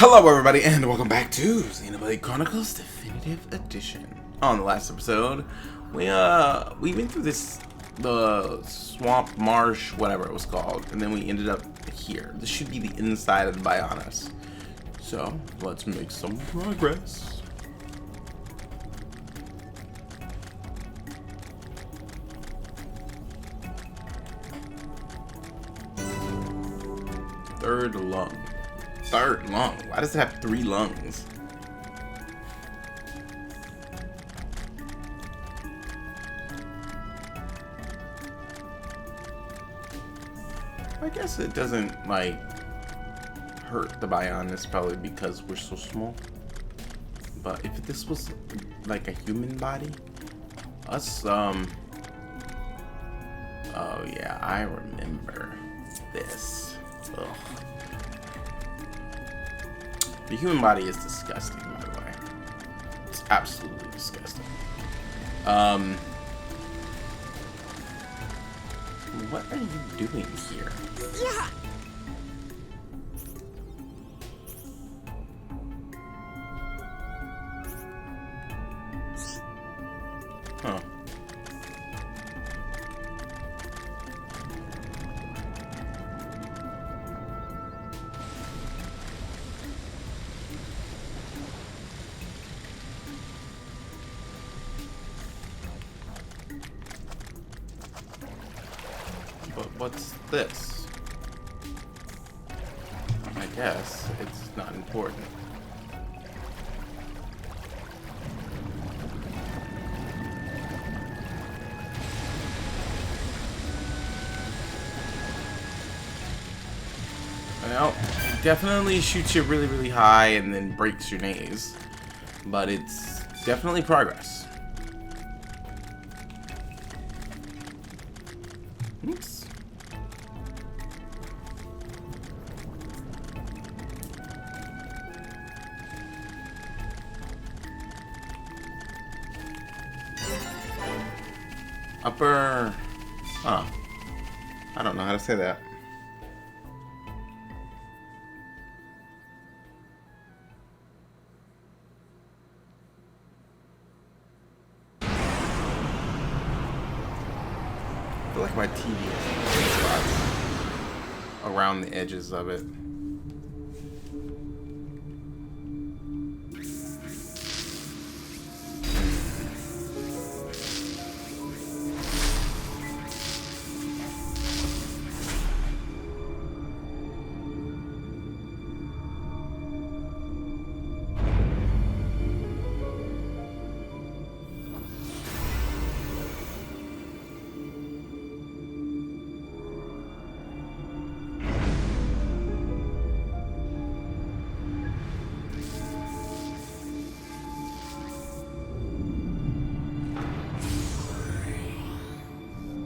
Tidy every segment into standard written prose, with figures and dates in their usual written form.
Hello everybody and welcome back to Xenoblade Chronicles Definitive Edition. On the last episode, we went through the swamp, marsh, whatever it was called, and then we ended up here. This should be the inside of the Bionis. So, let's make some progress. Third lung. Third lung? Why does it have 3 lungs? I guess it doesn't, like, hurt the Bionis probably because we're so small. But if this was, like, a human body, us, oh yeah, I remember this. Ugh. The human body is disgusting, by the way. It's absolutely disgusting. What are you doing here? Yeah. Huh. But what's this? I guess it's not important. Well, it definitely shoots you really, really high and then breaks your nose. But it's definitely progress. Oops. Upper... Oh. I don't know how to say that. I feel like my TV has spots around the edges of it.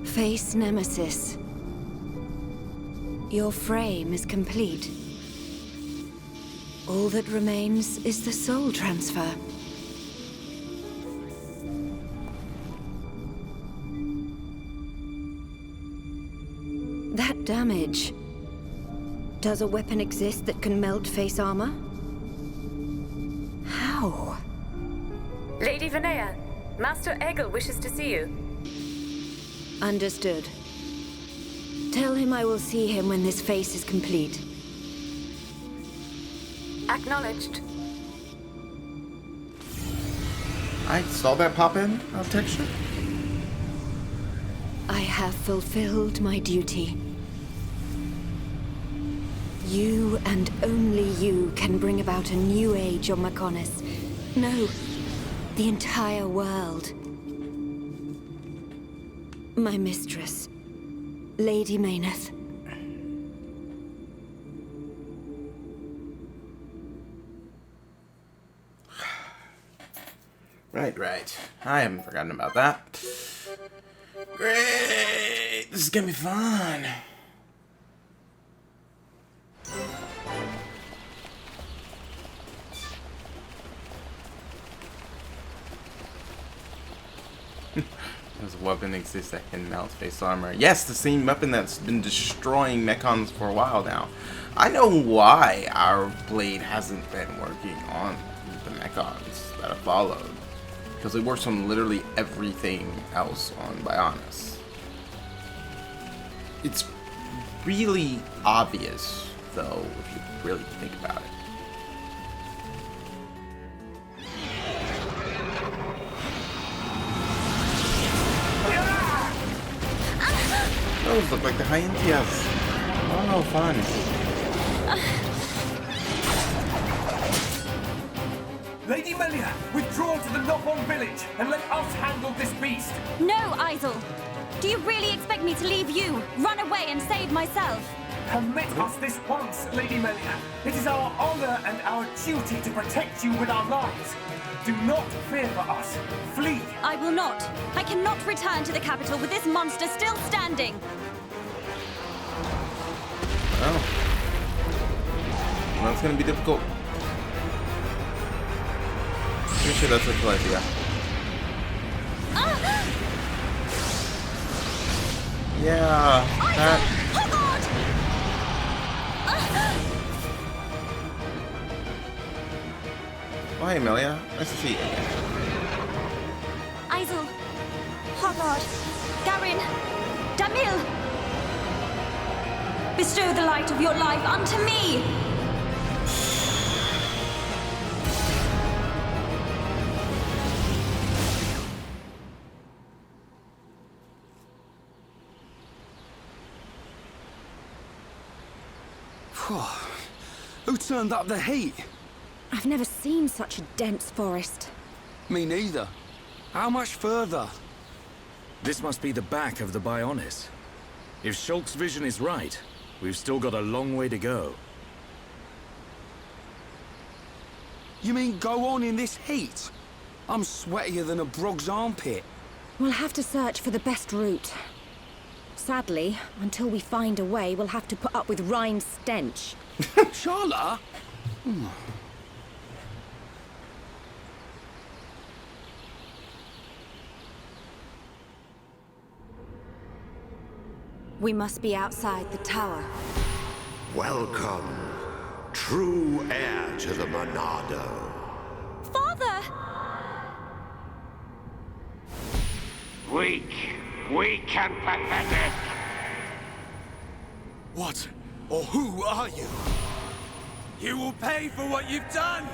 Face Nemesis. Your frame is complete. All that remains is the soul transfer. That damage. Does a weapon exist that can melt face armor? How? Lady Vinaya, Master Egil wishes to see you. Understood. Tell him I will see him when this face is complete. Acknowledged. I saw that pop in of texture. I have fulfilled my duty. You and only you can bring about a new age on Mechonis. No, the entire world. My mistress, Lady Mayneth. Right. I haven't forgotten about that. Great! This is gonna be fun. Does a weapon exist that can melt face armor? Yes, the same weapon that's been destroying mechons for a while now. I know why our blade hasn't been working on the mechons that have followed. Because it works on literally everything else on Bionis. It's really obvious, though, if you really think about it. Those look like the Hyanthias. Oh, fun. Lady Melia, withdraw to the Nopon village and let us handle this beast. No, Isel. Do you really expect me to leave you, run away and save myself? Permit us this once, Lady Melia. It is our honor and our duty to protect you with our lives. Do not fear for us. Flee. I will not. I cannot return to the capital with this monster still standing. Oh. Well, that's gonna be difficult. Pretty sure that's a Telethia. Yeah. That. Oh God! Oh, hey, Amelia. Nice to see you again. Isel, Hogard, Garin, Damil! Bestow the light of your life unto me! Who turned up the heat? I've never seen such a dense forest. Me neither. How much further? This must be the back of the Bionis. If Schultz's vision is right, we've still got a long way to go. You mean go on in this heat? I'm sweatier than a brog's armpit. We'll have to search for the best route. Sadly, until we find a way, we'll have to put up with Rhine's stench. Charlotte? We must be outside the tower. Welcome, true heir to the Monado. Father! Weak and pathetic. What or who are you? You will pay for what you've done!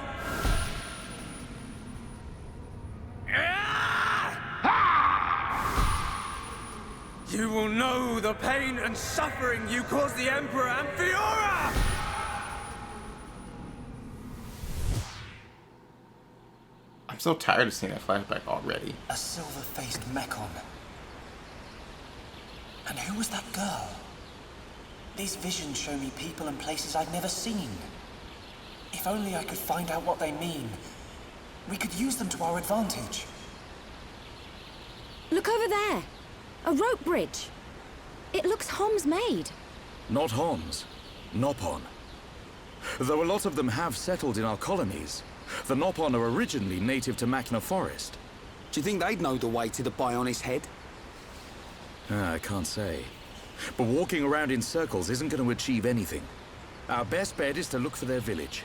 You will know the pain and suffering you caused the Emperor and Fiora! I'm so tired of seeing that flashback already. A silver-faced Mechon. And who was that girl? These visions show me people and places I've never seen. If only I could find out what they mean. We could use them to our advantage. Look over there. A rope bridge. It looks Hom's made. Not Homs, Nopon. Though a lot of them have settled in our colonies, the Nopon are originally native to Machna Forest. Do you think they'd know the way to the Bionis head? I can't say. But walking around in circles isn't going to achieve anything. Our best bet is to look for their village.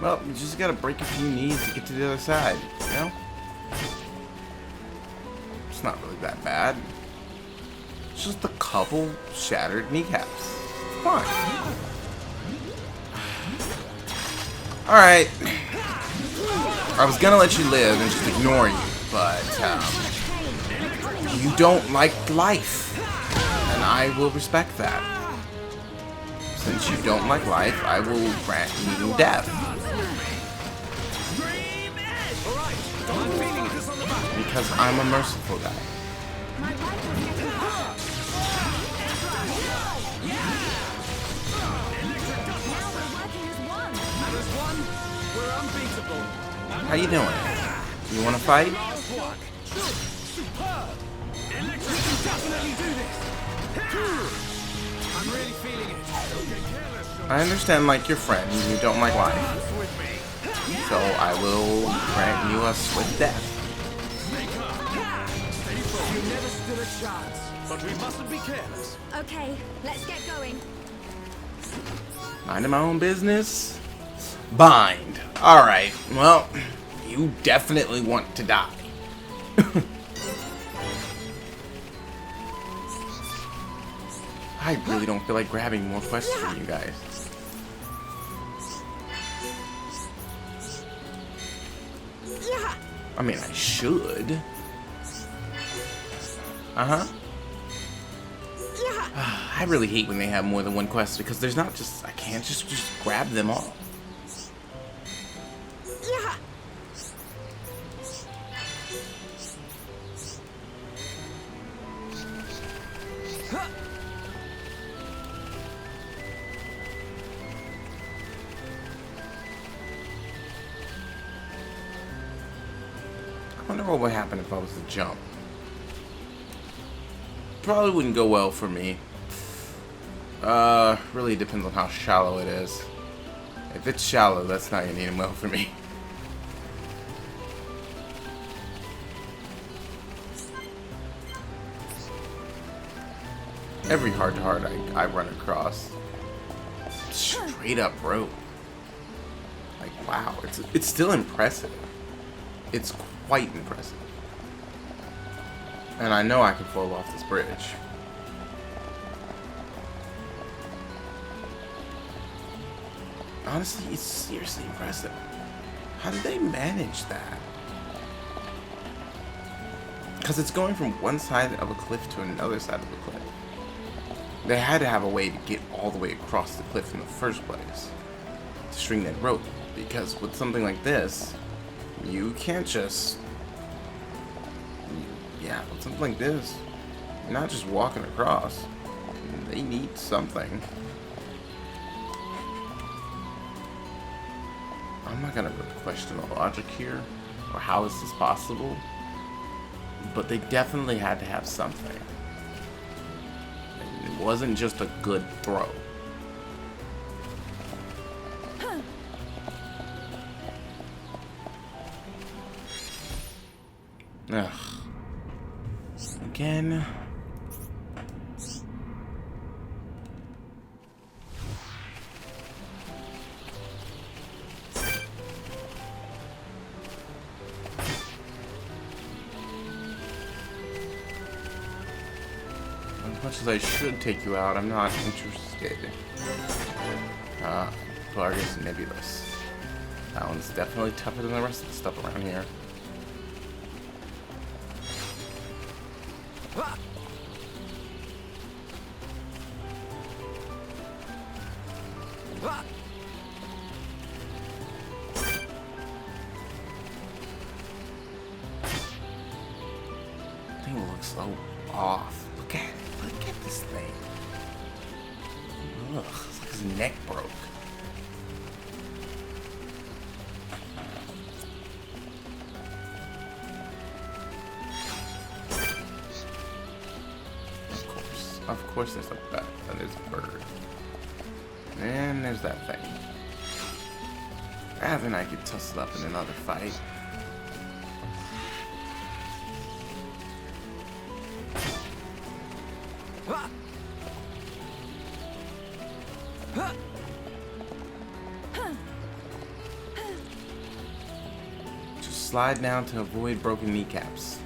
Well, you just gotta break a few knees to get to the other side, you know? It's not really that bad. It's just a couple shattered kneecaps. Fine. Alright. I was gonna let you live and just ignore you, but, you don't like life. And I will respect that. Since you don't like life, I will grant you death. Because I'm a merciful guy. unbeatable. How you doing? You want to fight? Last one. Superb. Electric can definitely do this. I'm really feeling it. Don't get careless. I understand, like your friend, you don't like life. Dance with me. So I will grant you a swift death. Stay calm. Stay focused. You never stood a chance. But we mustn't be careless. Okay, let's get going. Minding my own business. Bind. Alright, well, you definitely want to die. I really don't feel like grabbing more quests from you guys. I mean, I should. Uh-huh. I really hate when they have more than one quest because there's not just... I can't just grab them all. I wonder what would happen if I was to jump. Probably wouldn't go well for me. Really depends on how shallow it is. If it's shallow, that's not gonna end well for me. Every heart-to-heart I run across, straight up rope. Like, wow, it's still impressive. It's quite impressive. And I know I can fall off this bridge. Honestly, it's seriously impressive. How did they manage that? Because it's going from one side of a cliff to another side of a cliff. They had to have a way to get all the way across the cliff in the first place. To string that rope. Because with something like this, you can't just... Yeah, with something like this, you're not just walking across. They need something. I'm not gonna really question the logic here, or how is this possible, but they definitely had to have something. It wasn't just a good throw. Ugh. Again. As much as I should take you out, I'm not interested. Vargas Nebulous. That one's definitely tougher than the rest of the stuff around here. Thing looks so off. Look at this thing. Ugh, it's like his neck broke. Of course there's a bat, and there's a bird. And there's that thing. Then I get tussled up in another fight. Just slide down to avoid broken kneecaps.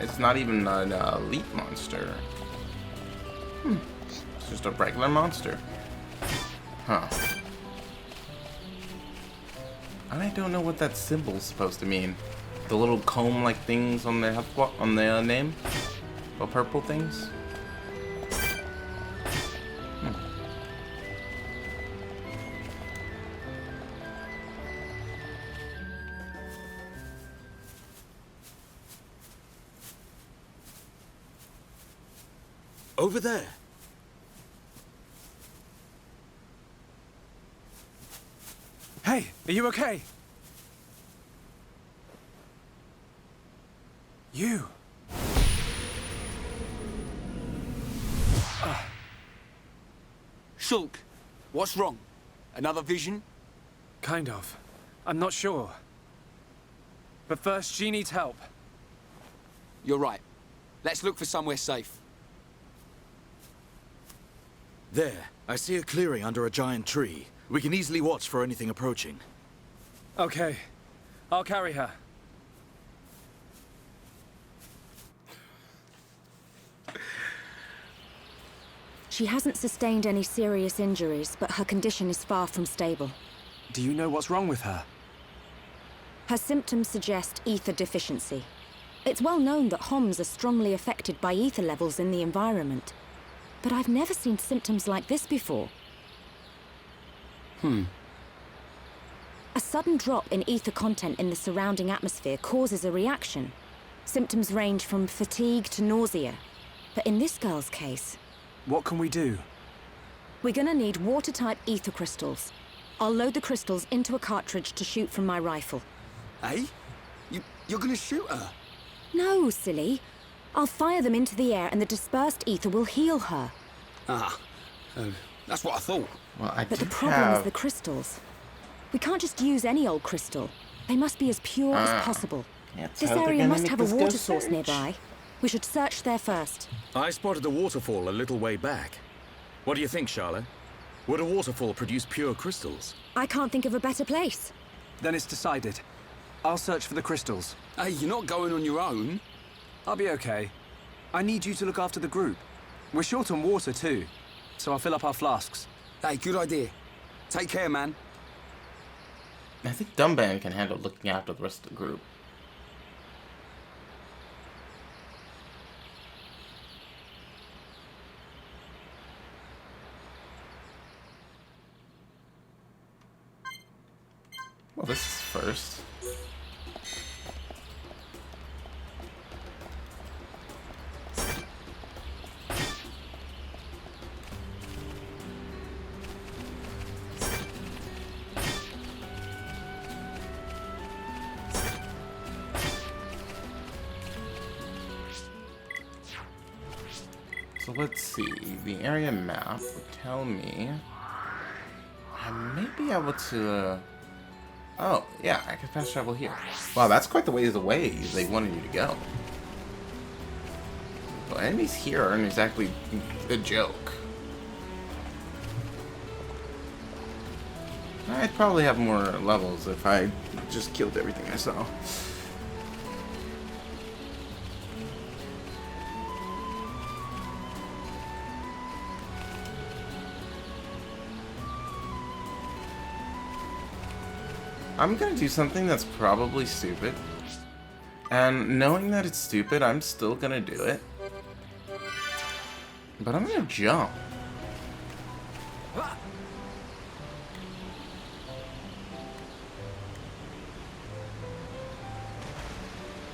It's not even an elite monster. It's just a regular monster. Huh. And I don't know what that symbol's supposed to mean. The little comb-like things on the name? The purple things? Over there. Hey, are you okay? You. Shulk, what's wrong? Another vision? Kind of. I'm not sure. But first, she needs help. You're right. Let's look for somewhere safe. There. I see a clearing under a giant tree. We can easily watch for anything approaching. Okay. I'll carry her. She hasn't sustained any serious injuries, but her condition is far from stable. Do you know what's wrong with her? Her symptoms suggest ether deficiency. It's well known that Homs are strongly affected by ether levels in the environment. But I've never seen symptoms like this before. A sudden drop in ether content in the surrounding atmosphere causes a reaction. Symptoms range from fatigue to nausea. But in this girl's case... What can we do? We're gonna need water-type ether crystals. I'll load the crystals into a cartridge to shoot from my rifle. Eh? You're gonna shoot her? No, silly. I'll fire them into the air and the dispersed ether will heal her. That's what I thought. Well, I But do the problem is have... the crystals. We can't just use any old crystal. They must be as pure as possible. This area must have a water source nearby. We should search there first. I spotted a waterfall a little way back. What do you think, Charlotte? Would a waterfall produce pure crystals? I can't think of a better place. Then it's decided. I'll search for the crystals. Hey, you're not going on your own. I'll be okay. I need you to look after the group. We're short on water too, so I'll fill up our flasks. Hey, good idea. Take care, man. I think Dumban can handle looking after the rest of the group. Well, this is first. So let's see, the area map would tell me I may be able to, oh yeah, I can fast travel here. Wow, that's quite the ways away they wanted you to go. Well, enemies here aren't exactly a joke. I'd probably have more levels if I just killed everything I saw. I'm gonna do something that's probably stupid. And knowing that it's stupid, I'm still gonna do it. But I'm gonna jump.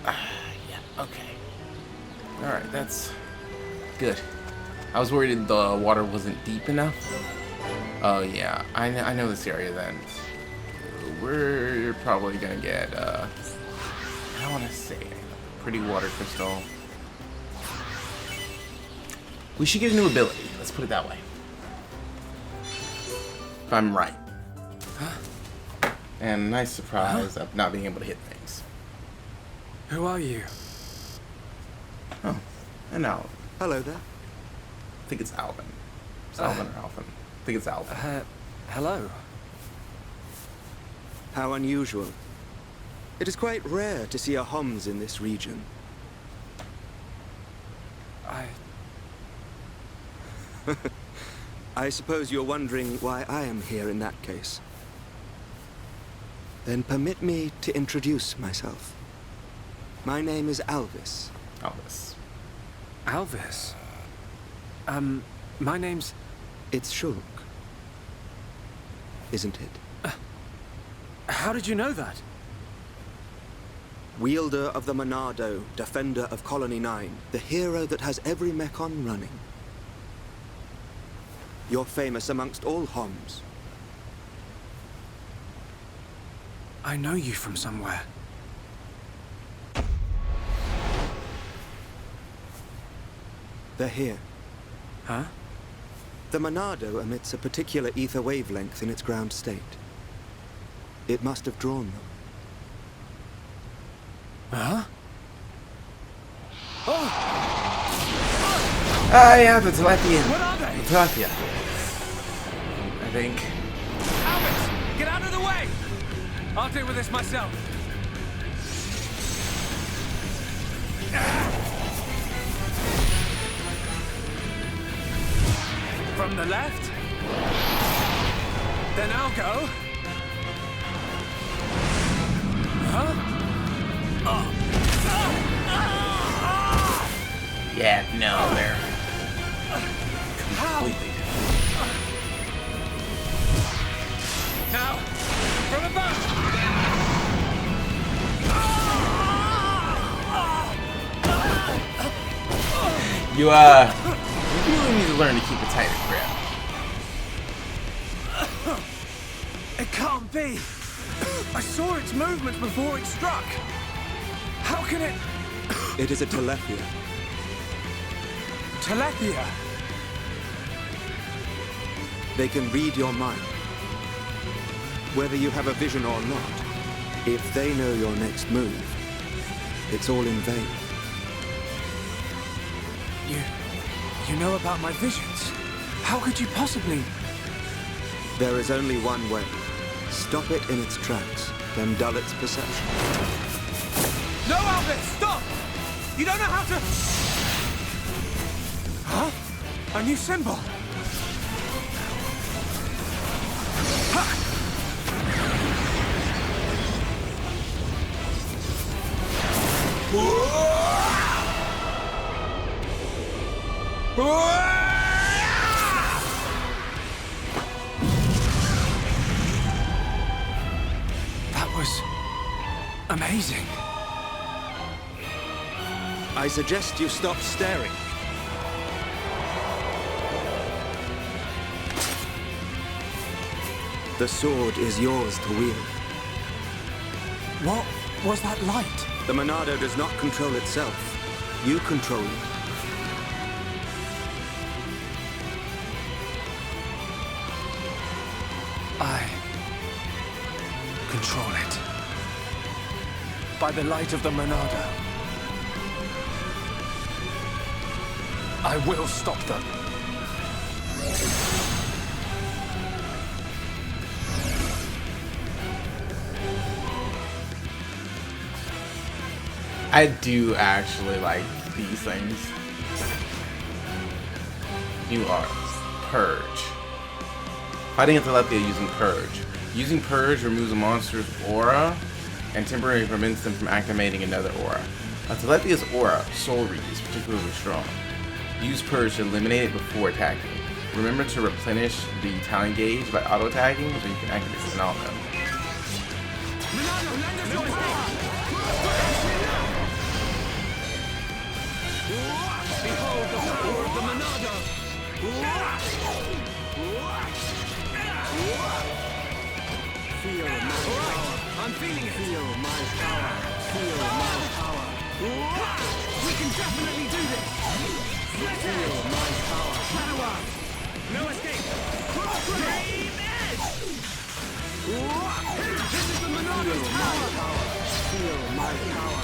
Yeah, okay. Alright, that's good. I was worried the water wasn't deep enough. Oh yeah, I know this area then. We're probably gonna get, I don't want to say it, pretty water crystal. We should get a new ability, let's put it that way. If I'm right. And nice surprise of not being able to hit things. Who are you? Oh, and Alvin. Hello there. I think it's Alvin. It's Alvin or Alvin. I think it's Alvin. Hello. How unusual. It is quite rare to see a Homs in this region. I suppose you're wondering why I am here in that case. Then permit me to introduce myself. My name is Alvis. Alvis. Alvis? My name's... It's Shulk. Isn't it? How did you know that? Wielder of the Monado, defender of Colony 9, the hero that has every mechon running. You're famous amongst all Homs. I know you from somewhere. They're here. Huh? The Monado emits a particular ether wavelength in its ground state. It must have drawn them. Huh? Ah, yeah, the Telethia. What are they? The Telethia. I think. Albus, get out of the way! I'll deal with this myself. From the left? Then I'll go. Huh? Yeah, no, they're completely different. Now, from above! You really need to learn to keep a tighter grip. It can't be! I saw its movements before it struck! How can it... It is a Telethia. Telethia? They can read your mind. Whether you have a vision or not, if they know your next move, it's all in vain. You know about my visions? How could you possibly... There is only one way. Stop it in its tracks, then dull its perception. No, Albus! Stop! You don't know how to... Huh? A new symbol? Ha! That was... amazing. I suggest you stop staring. The sword is yours to wield. What was that light? The Monado does not control itself. You control it. I control it. By the light of the Monado. I will stop them. I do actually like these things. You are Purge. Fighting a Telethia using Purge. Using Purge removes a monster's aura and temporarily prevents them from activating another aura. A Telethia's aura, Soul Read, is particularly strong. Use Purge to eliminate it before attacking. Remember to replenish the talent gauge by auto-attacking so you can activate the phenomenon. Behold the power of the Monado! Feel my power. I'm feeling it. Feel my power. Feel my power. We can definitely do this. Feel my power. Shadow Arm. No escape. Dream Edge. This is the Monado's power. Feel my power.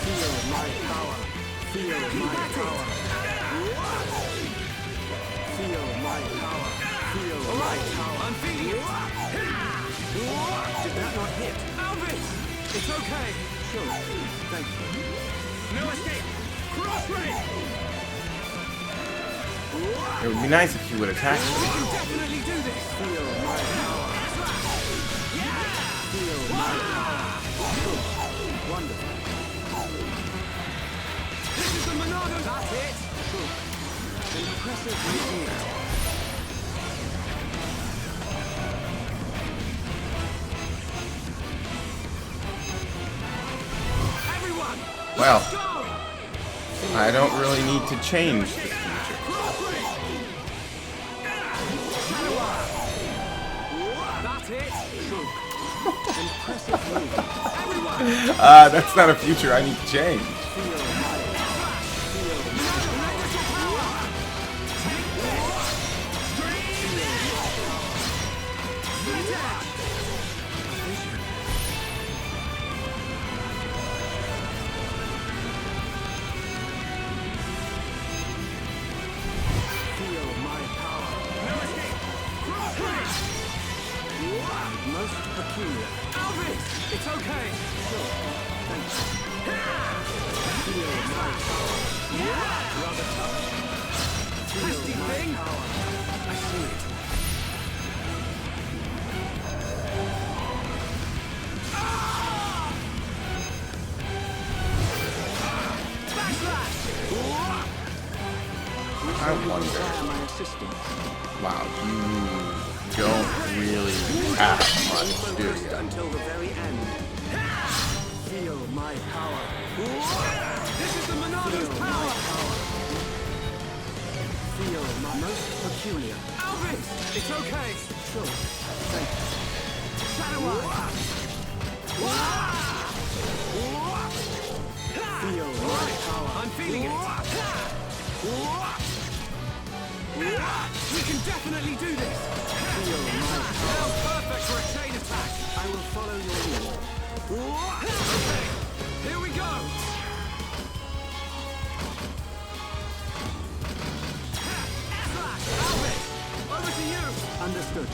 Feel my power. Feel my power. Feel my power. Feel my power. I'm feeling it. Did that not hit? Albus! It's okay. Sure. Thank you. No escape. Cross race. It would be nice if you would attack me. We can definitely do this. Feel my power. Feel my power. Wonderful. This is the Monado. That's it. Impressive indeed. Everyone, well, let's go. I don't really need to change the future. that it? True. Impressive move. Everyone! That's not a future I need to change. Most peculiar. Alvis! It's okay! Sure. Thanks. Feel my power. Rather tough. Nasty thing! I see it. I wonder. Wow, you don't really have much, do you? Until the very end. Feel my power. This is the Monado's power. Feel my most peculiar. Alvis! It's okay. Sure. Thank you. Shadow Eye. Feel my power. I'm feeling it. We can definitely do this! Feel my power. Perfect for a chain attack! I will follow your lead. Okay, here we go! Alvis! Over to you! Understood.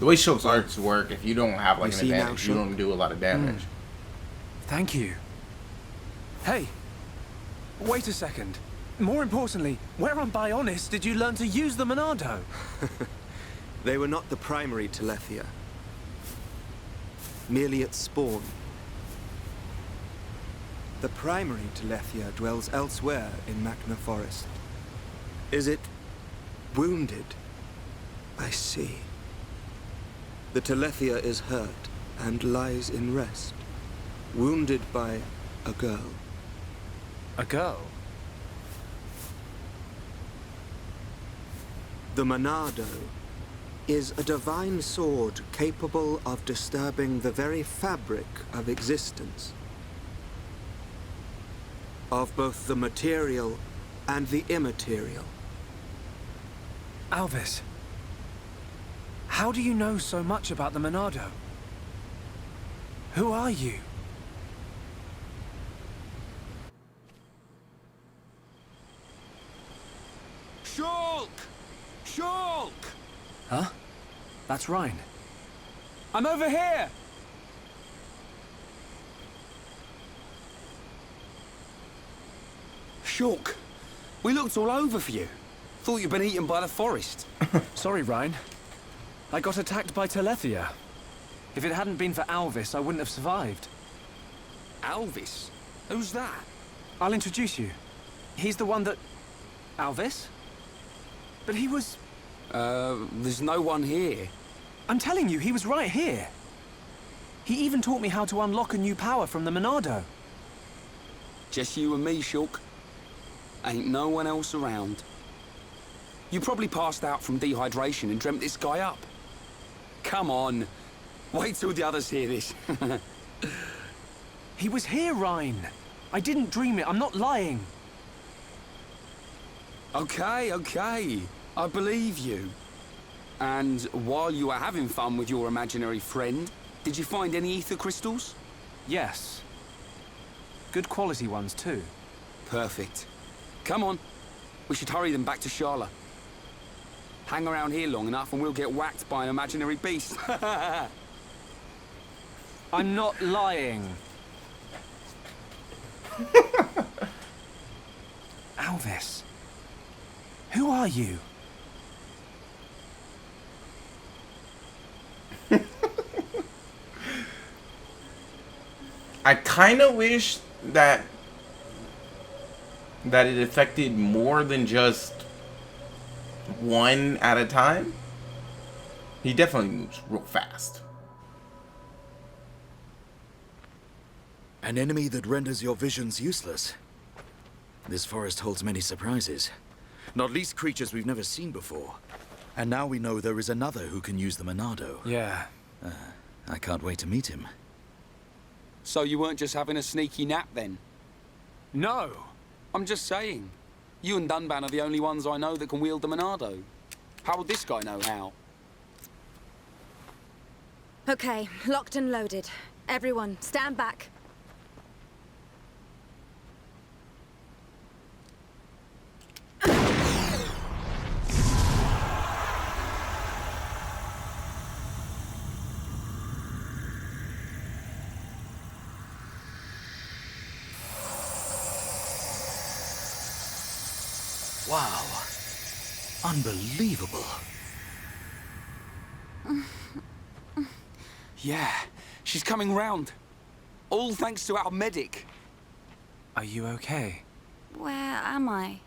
The way Shulk's arts work, if you don't have like You an see now, advantage, you don't do a lot of damage. Thank you. Hey, wait a second. More importantly, where on Bionis did you learn to use the Monado? They were not the primary Telethia. Merely its spawn. The primary Telethia dwells elsewhere in Machna Forest. Is it wounded? I see. The Telethia is hurt and lies in rest, wounded by a girl. A girl? The Monado is a divine sword capable of disturbing the very fabric of existence. Of both the material and the immaterial. Alvis, how do you know so much about the Monado? Who are you? Shulk! Shulk! Huh? That's Ryan. I'm over here! Shulk, we looked all over for you. Thought you'd been eaten by the forest. Sorry, Ryan. I got attacked by Telethia. If it hadn't been for Alvis, I wouldn't have survived. Alvis? Who's that? I'll introduce you. He's the one that... Alvis? But he was... There's no one here. I'm telling you, he was right here. He even taught me how to unlock a new power from the Monado. Just you and me, Shulk. Ain't no one else around. You probably passed out from dehydration and dreamt this guy up. Come on. Wait till the others hear this. He was here, Ryan. I didn't dream it. I'm not lying. Okay, okay. I believe you. And while you were having fun with your imaginary friend, did you find any ether crystals? Yes. Good quality ones, too. Perfect. Come on. We should hurry them back to Shala. Hang around here long enough and we'll get whacked by an imaginary beast. I'm not lying. Alvis, who are you? I kind of wish that it affected more than just one at a time. He definitely moves real fast. An enemy that renders your visions useless. This forest holds many surprises. Not least creatures we've never seen before. And now we know there is another who can use the Monado. Yeah. I can't wait to meet him. So you weren't just having a sneaky nap then? No! I'm just saying. You and Dunban are the only ones I know that can wield the Monado. How would this guy know how? Okay, locked and loaded. Everyone, stand back. Wow. Unbelievable. Yeah, she's coming round. All thanks to our medic. Are you okay? Where am I?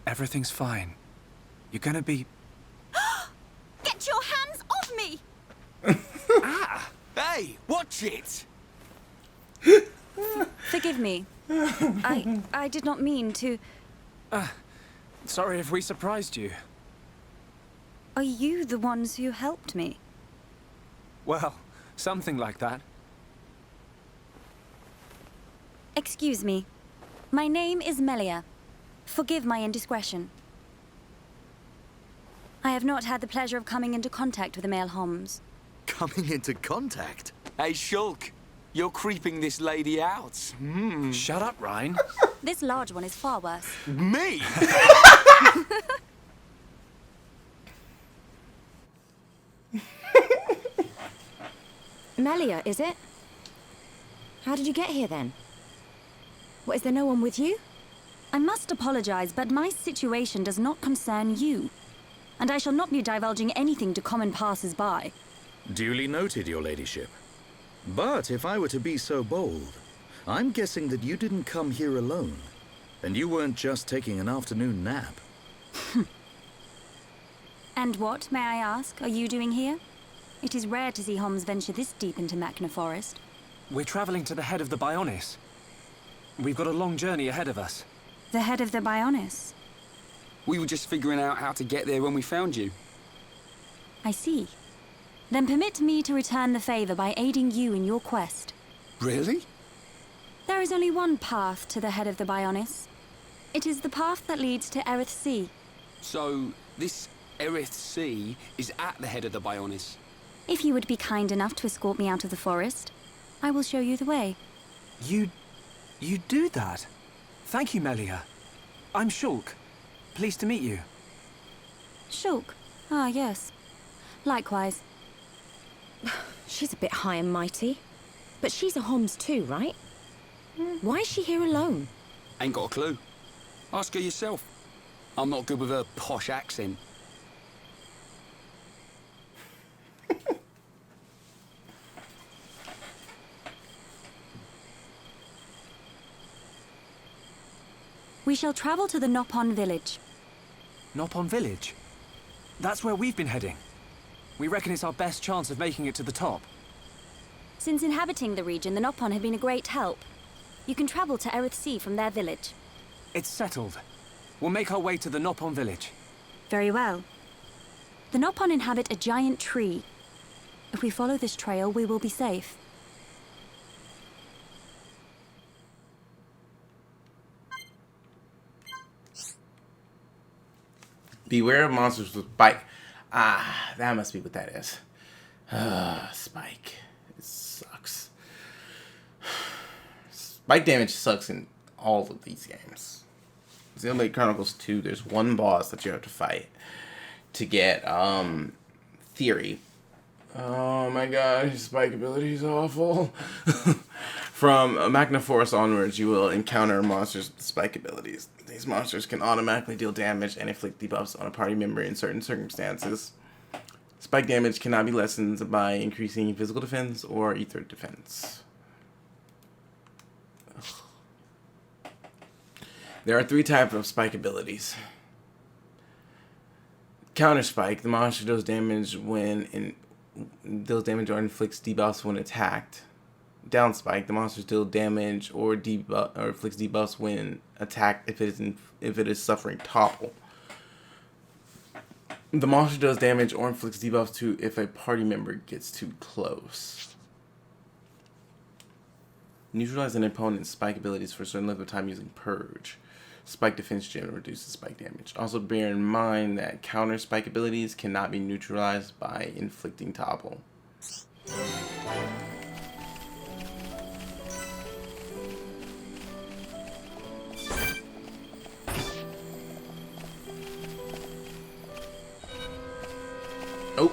Everything's fine. You're gonna be... Get your hands off me! Ah! Hey, watch it! Forgive me. I did not mean to... Sorry if we surprised you. Are you the ones who helped me? Well, something like that. Excuse me. My name is Melia. Forgive my indiscretion. I have not had the pleasure of coming into contact with the male Homs. Coming into contact? Hey, Shulk, you're creeping this lady out. Shut up, Ryan. This large one is far worse. Me? Melia, is it? How did you get here then? What, is there no one with you? I must apologize, but my situation does not concern you. And I shall not be divulging anything to common passers-by. Duly noted, your ladyship. But if I were to be so bold, I'm guessing that you didn't come here alone. And you weren't just taking an afternoon nap. And what, may I ask, are you doing here? It is rare to see Homs venture this deep into Machna Forest. We're traveling to the head of the Bionis. We've got a long journey ahead of us. The head of the Bionis? We were just figuring out how to get there when we found you. I see. Then permit me to return the favor by aiding you in your quest. Really? There is only one path to the head of the Bionis. It is the path that leads to Erith Sea. So, this Erith Sea is at the head of the Bionis. If you would be kind enough to escort me out of the forest, I will show you the way. You do that? Thank you, Melia. I'm Shulk. Pleased to meet you. Shulk? Ah, yes. Likewise. She's a bit high and mighty. But she's a Homs too, right? Why is she here alone? Ain't got a clue. Ask her yourself. I'm not good with her posh accent. We shall travel to the Nopon village. Nopon village? That's where we've been heading. We reckon it's our best chance of making it to the top. Since inhabiting the region, the Nopon have been a great help. You can travel to Erith Sea from their village. It's settled. We'll make our way to the Nopon village. Very well. The Nopon inhabit a giant tree. If we follow this trail, we will be safe. Beware of monsters with spike. Ah, that must be what that is. Spike. It sucks. Spike damage sucks in all of these games. Xenoblade Chronicles 2, there's one boss that you have to fight to get, Theory. Oh my god, his spike ability is awful. From Machna Forest onwards, you will encounter monsters with spike abilities. These monsters can automatically deal damage and inflict debuffs on a party member in certain circumstances. Spike damage cannot be lessened by increasing physical defense or ether defense. Ugh. There are 3 types of spike abilities. Counter spike, the monster deals damage or inflicts debuffs when attacked. Down spike, the monster deals damage or inflicts debuffs when attacked if it is suffering topple. The monster does damage or inflicts debuffs to if a party member gets too close. Neutralize an opponent's spike abilities for a certain length of time using Purge. Spike defense gem reduces spike damage. Also bear in mind that counter spike abilities cannot be neutralized by inflicting topple. Oh.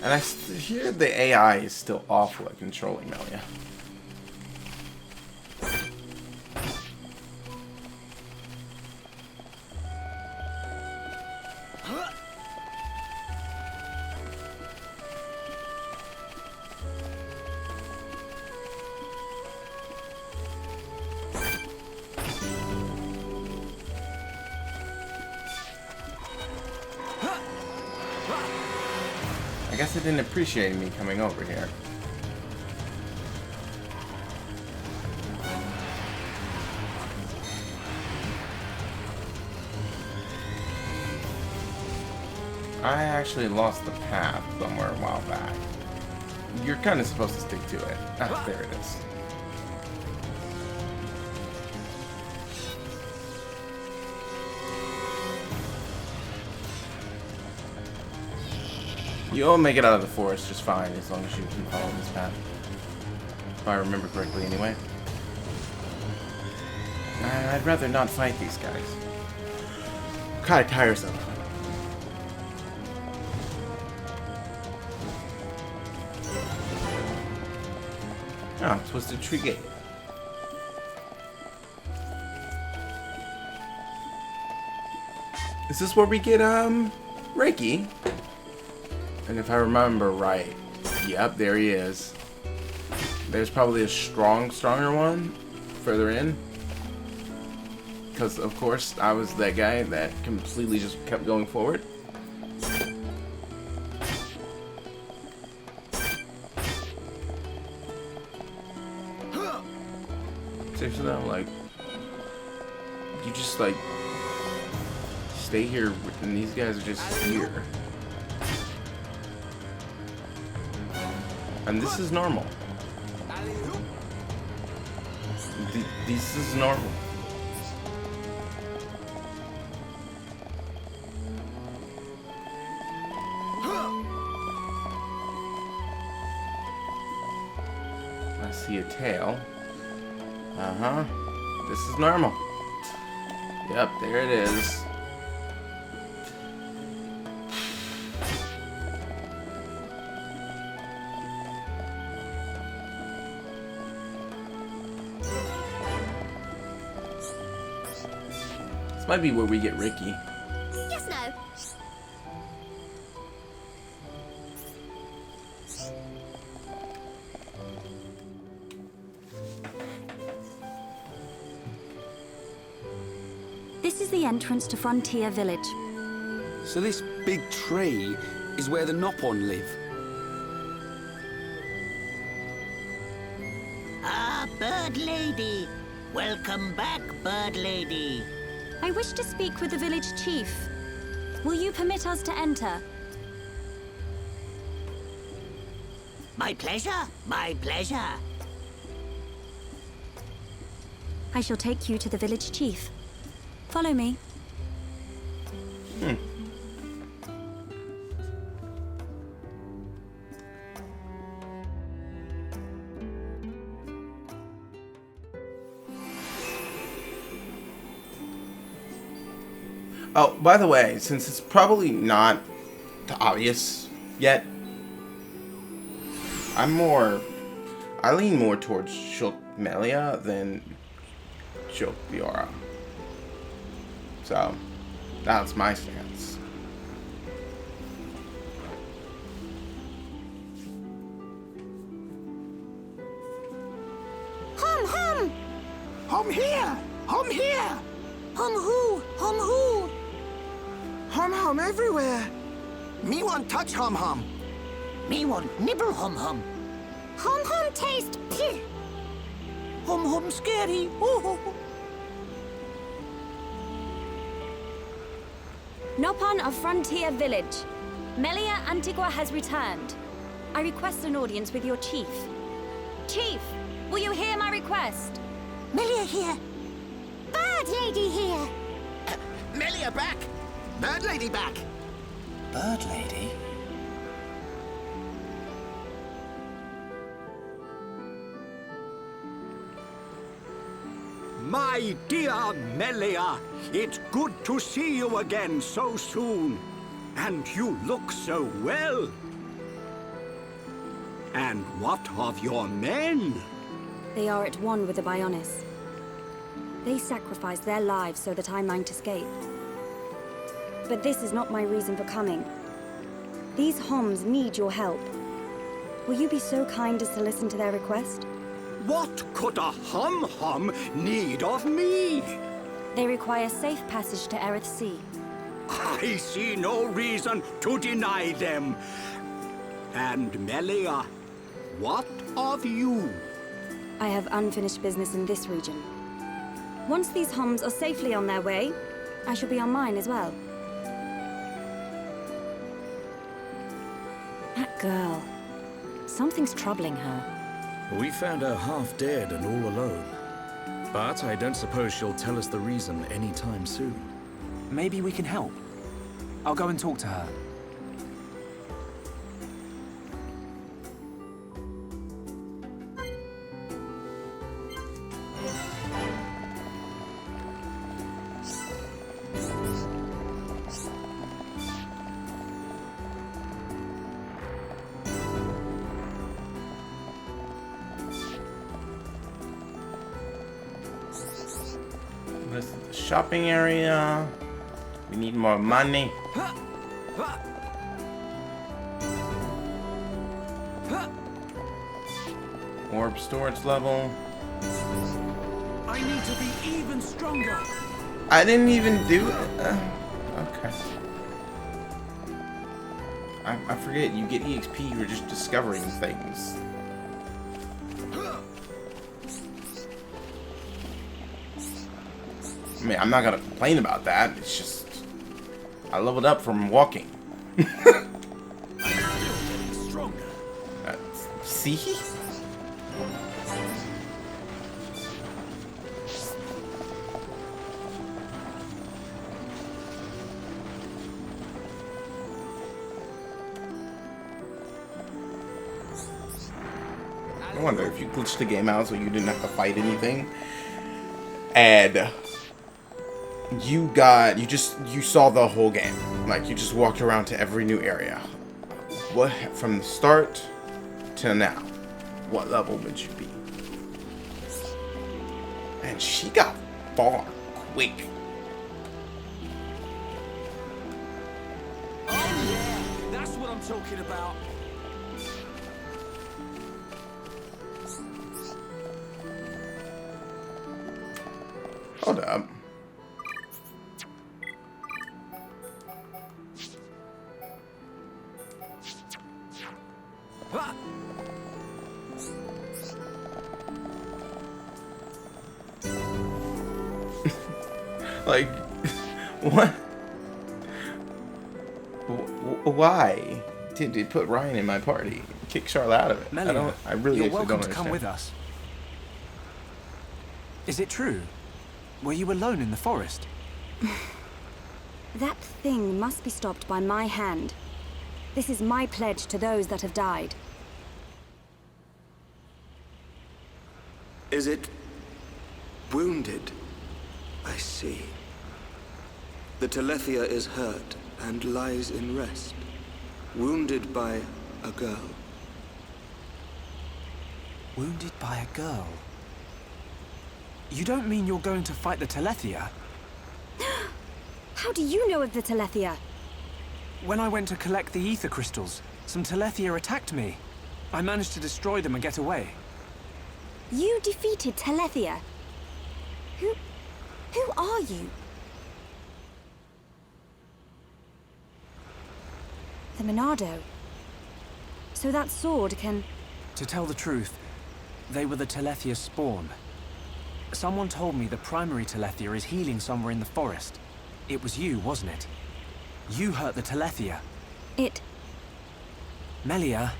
And I hear the AI is still awful at controlling Melia. I guess it didn't appreciate me coming over here. I actually lost the path somewhere a while back. You're kind of supposed to stick to it. Ah, there it is. You'll make it out of the forest just fine as long as you can follow this path. If I remember correctly anyway. I'd rather not fight these guys. Kinda tiresome. Oh, Twisted Tree Gate. Is this where we get, Reiki? And if I remember right, yep, there he is. There's probably a stronger one further in. Because, of course, I was that guy that completely just kept going forward. Seriously though, like, you just, like, stay here and these guys are just here. And this is normal. This is normal. I see a tail. Uh-huh. This is normal. Yep, there it is. This might be where we get Ricky. Yes, no. This is the entrance to Frontier Village. So this big tree is where the Nopon live. Ah, Bird Lady. Welcome back, Bird Lady. I wish to speak with the village chief. Will you permit us to enter? My pleasure, my pleasure. I shall take you to the village chief. Follow me. Oh, by the way, since it's probably not obvious yet, I lean more towards Shulk Melia than Shulk Biora. So, that's my stance. Hum, hum! Hum here! Hum here! Hum who? Hum who? Hum hum everywhere. Me want touch Hum Hum. Me want nibble Hum Hum. Hum Hum taste pih. Hum Hum scary. Ooh. Nopon of Frontier Village. Melia Antigua has returned. I request an audience with your chief. Chief, will you hear my request? Melia here. Bird lady here. Melia back. Bird lady back. Bird lady? My dear Melia, it's good to see you again so soon. And you look so well. And what of your men? They are at one with the Bionis. They sacrificed their lives so that I might escape. But this is not my reason for coming. These Homs need your help. Will you be so kind as to listen to their request? What could a Hum Hum need of me? They require safe passage to Erith Sea. I see no reason to deny them. And Melia, what of you? I have unfinished business in this region. Once these Homs are safely on their way, I shall be on mine as well. That girl. Something's troubling her. We found her half dead and all alone. But I don't suppose she'll tell us the reason anytime soon. Maybe we can help. I'll go and talk to her. This is the shopping area. We need more money. Orb storage level. I need to be even stronger. I didn't even do it. Okay. I forget, you get EXP for just discovering things. I mean, I'm not gonna complain about that. It's just I leveled up from walking. See? I wonder if you glitched the game out so you didn't have to fight anything, and you saw the whole game. Like, you just walked around to every new area. What, from the start to now, what level would you be? And she got far quick. Oh yeah, that's what I'm talking about. Hold up. Like, what? Why did it put Ryan in my party? Kick Charlotte out of it. Melia, I really you're actually welcome don't to come understand. with us. Is it true? Were you alone in the forest? That thing must be stopped by my hand. This is my pledge to those that have died. Is it wounded? I see. The Telethia is hurt and lies in rest, wounded by a girl. Wounded by a girl? You don't mean you're going to fight the Telethia? How do you know of the Telethia? When I went to collect the ether crystals, some Telethia attacked me. I managed to destroy them and get away. You defeated Telethia? Who are you? The Monado. So that sword can... To tell the truth, they were the Telethia spawn. Someone told me the primary Telethia is healing somewhere in the forest. It was you, wasn't it? You hurt the Telethia. It... Melia.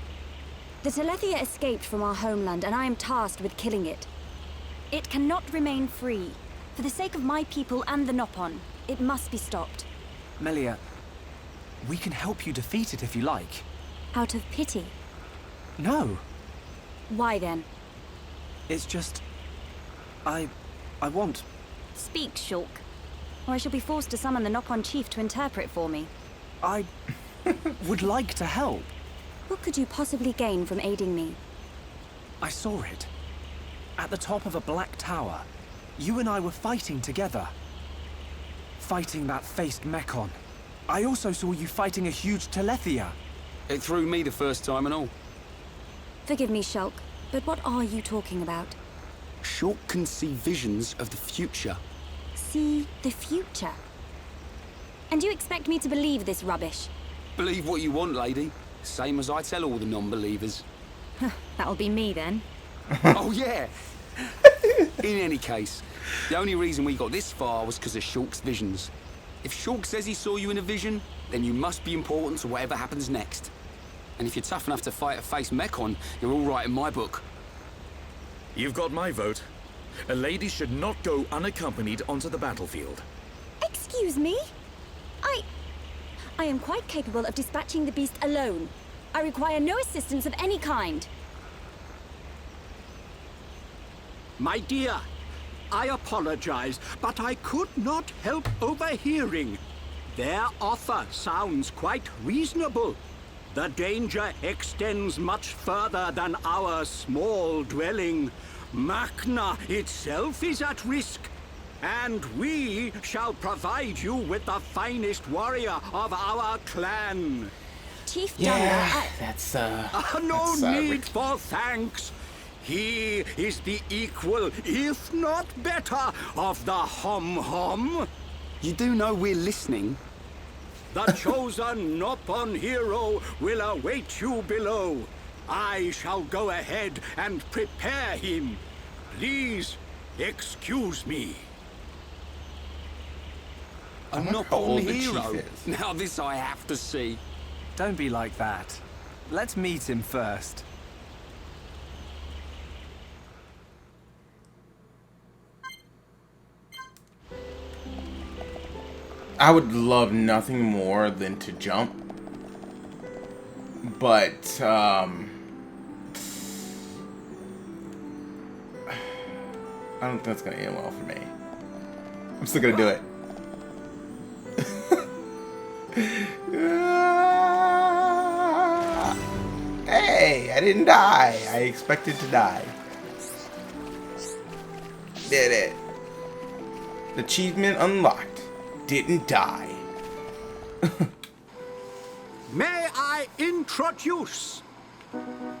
The Telethia escaped from our homeland, and I am tasked with killing it. It cannot remain free. For the sake of my people and the Nopon, it must be stopped. Melia, we can help you defeat it if you like. Out of pity? No. Why then? It's just... I want... Speak, Shulk, or I shall be forced to summon the Nopon chief to interpret for me. I would like to help. What could you possibly gain from aiding me? I saw it. At the top of a black tower. You and I were fighting together. Fighting that faced Mekon. I also saw you fighting a huge Telethia. It threw me the first time and all. Forgive me, Shulk, but what are you talking about? Shulk can see visions of the future. See the future? And you expect me to believe this rubbish? Believe what you want, lady. Same as I tell all the non-believers. That'll be me then. Oh, yeah. In any case, the only reason we got this far was because of Shulk's visions. If Shulk says he saw you in a vision, then you must be important to whatever happens next. And if you're tough enough to fight a face Mekon, you're all right in my book. You've got my vote. A lady should not go unaccompanied onto the battlefield. Excuse me? I am quite capable of dispatching the beast alone. I require no assistance of any kind. My dear, I apologize, but I could not help overhearing. Their offer sounds quite reasonable. The danger extends much further than our small dwelling. Makna itself is at risk, and we shall provide you with the finest warrior of our clan. Chief Yeah, that's no need for thanks. He is the equal, if not better, of the Hom-Hom. You do know we're listening. The chosen Nopon hero will await you below. I shall go ahead and prepare him. Please, excuse me. A Nopon hero? Now this I have to see. Don't be like that. Let's meet him first. I would love nothing more than to jump, but I don't think that's gonna end well for me. I'm still gonna do it. Hey, I didn't die. I expected to die. Did it. Achievement unlocked. Didn't die. May I introduce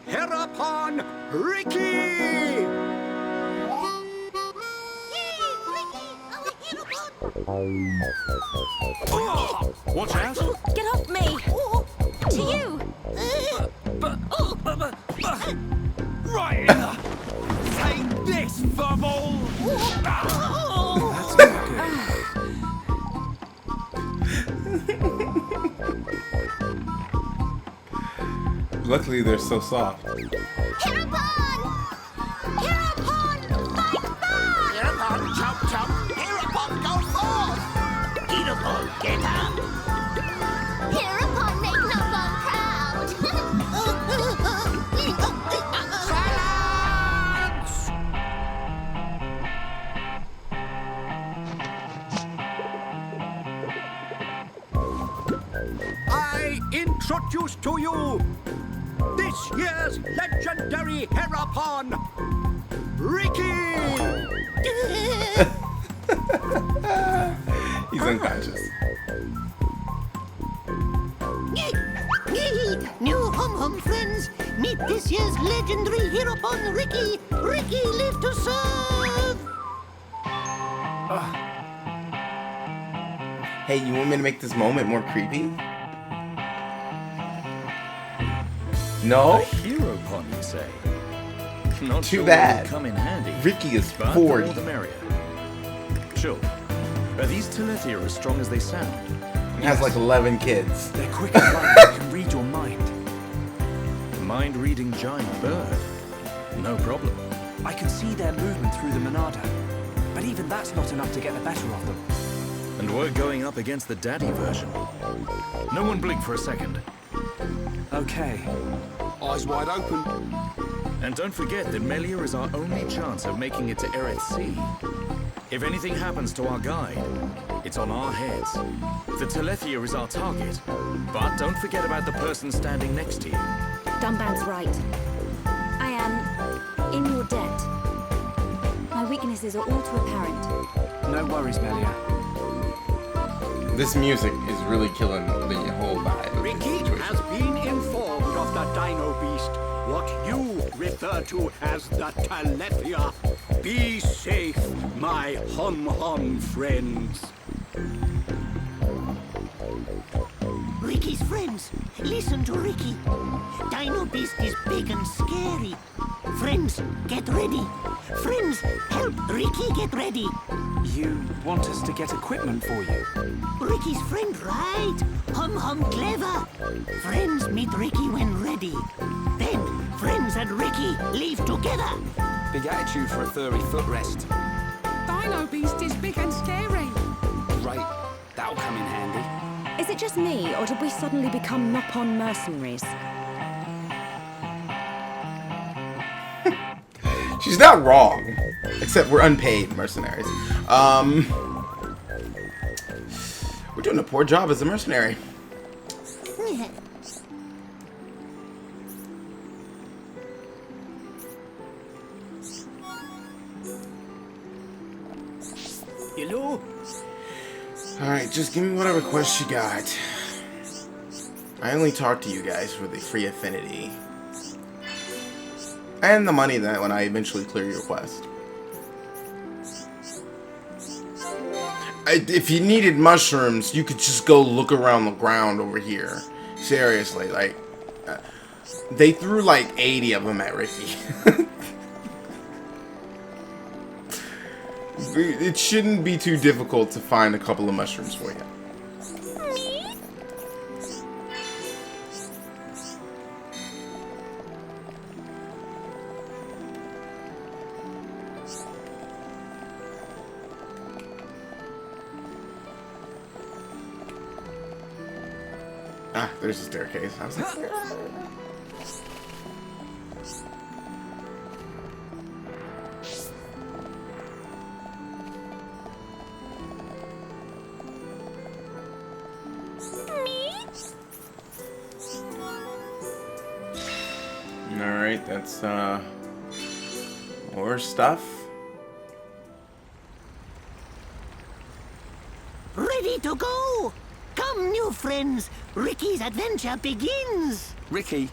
Hereupon Ricky! Watch out! Get off me! To you! Right! Take this, Bubble! That's not good. Luckily, they're so soft. Hereupon! Hereupon! Fight back! Hereupon, chomp chomp. Hereupon, go forth. Hereupon, get up. Hereupon, make Nopon proud! Silence! I introduce to you this year's legendary Hereupon, Ricky! He's unconscious. New Hum-Hum friends, meet this year's legendary Hereupon, Ricky. Ricky live to serve. Hey, you want me to make this moment more creepy? No. A hero pun, you say? Not Too sure bad. it would come in handy. Ricky is but 40. The more the merrier. Sure. Are these Telethia as strong as they sound? He has like 11 kids. They're quick as lightning, can read your mind. Mind-reading giant bird. No problem. I can see their movement through the Monado. But even that's not enough to get the better of them. And we're going up against the daddy version. No one blink for a second. Okay. Eyes wide open. And don't forget that Melia is our only chance of making it to Erith Sea. If anything happens to our guide, it's on our heads. The Telethia is our target. But don't forget about the person standing next to you. Dunban's right. I am in your debt. My weaknesses are all too apparent. No worries, Melia. This music is really killing the whole vibe. Ricky has been informed of the Dino Beast, what you refer to as the Telethia. Be safe, my hum-hum friends. Ricky's friends, listen to Ricky. Dino Beast is big and scary. Friends, get ready. Friends, help Ricky get ready. You want us to get equipment for you? Ricky's friend, right? Hum clever. Friends meet Ricky when ready. Then, friends and Ricky leave together. Big attitude for a furry footrest. Dino Beast is big and scary. Great. That'll come in handy. Is it just me, or did we suddenly become Nopon mercenaries? She's not wrong. Except we're unpaid mercenaries. We're doing a poor job as a mercenary. Hello? Alright, just give me whatever quest you got. I only talk to you guys for the free affinity. And the money that when I eventually clear your quest. If you needed mushrooms, you could just go look around the ground over here. Seriously, like... they threw like 80 of them at Ricky. It shouldn't be too difficult to find a couple of mushrooms for you. Ah, there's a staircase. I was like, alright, that's more stuff. Ready to go! Come, new friends! Ricky's adventure begins! Ricky,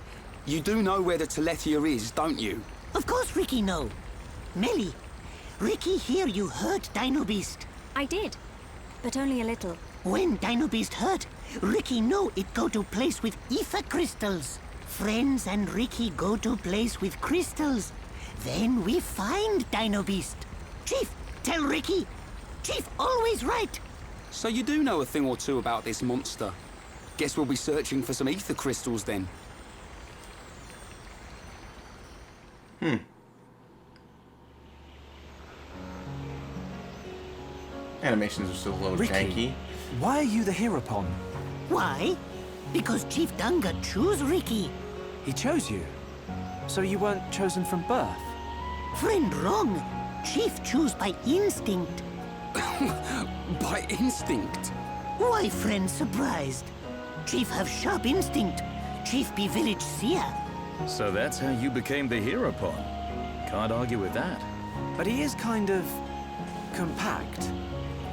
you do know where the Telethia is, don't you? Of course Ricky know. Melly, Ricky hear you hurt Dino Beast. I did, but only a little. When Dino Beast hurt, Ricky know it go to place with ether crystals. Friends and Ricky go to place with crystals. Then we find Dino Beast. Chief, tell Ricky. Chief always right. So you do know a thing or two about this monster. Guess we'll be searching for some ether crystals then. Animations are still a little Ricky, janky. why are you the Heropon? Why? Because Chief Dunga choose Ricky. He chose you. So you weren't chosen from birth? Friend wrong. Chief choose by instinct. By instinct? Why friend surprised? Chief have sharp instinct. Chief be village seer. So that's how you became the Heropon. Can't argue with that. But he is kind of compact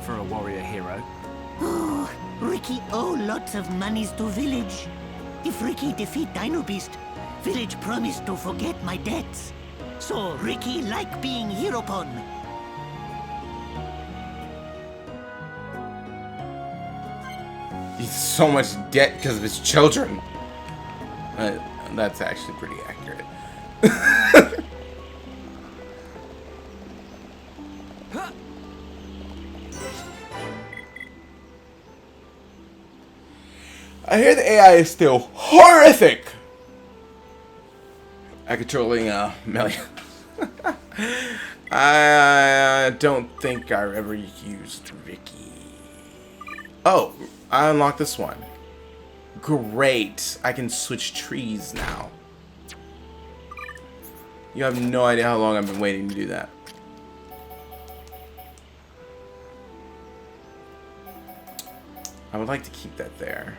for a warrior hero. Oh, Ricky owe lots of monies to village. If Ricky defeat Dino Beast, village promise to forget my debts. So Ricky like being Heropon. He's so much debt because of his children. That's actually pretty accurate. I hear the AI is still horrific at controlling Melia. I don't think I've ever used Ricky. Oh, I unlocked this one. Great. I can switch trees now. You have no idea how long I've been waiting to do that. I would like to keep that there.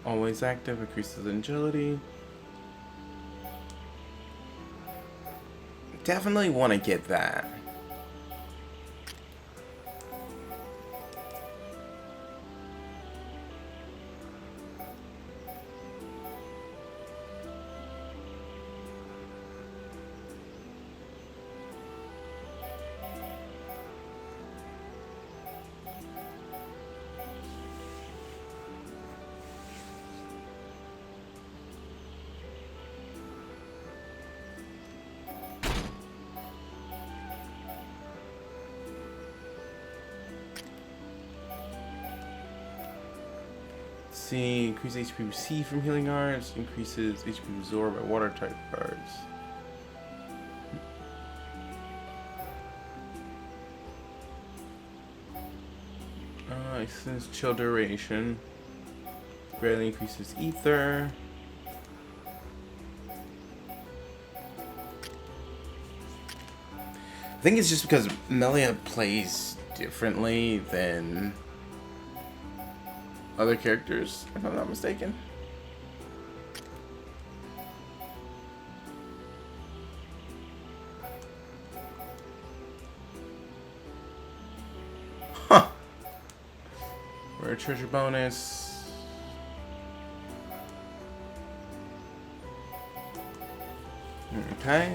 Always active, increases agility. Definitely want to get that. See, increase HP received from healing arts, increases HP absorbed by water type cards. Extends chill duration. Greatly increases ether. I think it's just because Melia plays differently than other characters, if I'm not mistaken. Huh. Rare treasure bonus. Okay.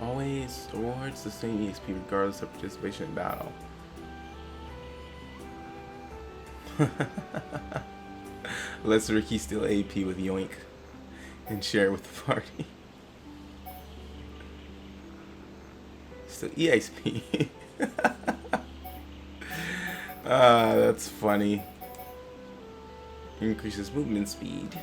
Always awards the same EXP regardless of participation in battle. Let's Ricky steal AP with Yoink and share with the party. Still EXP. That's funny. Increases movement speed.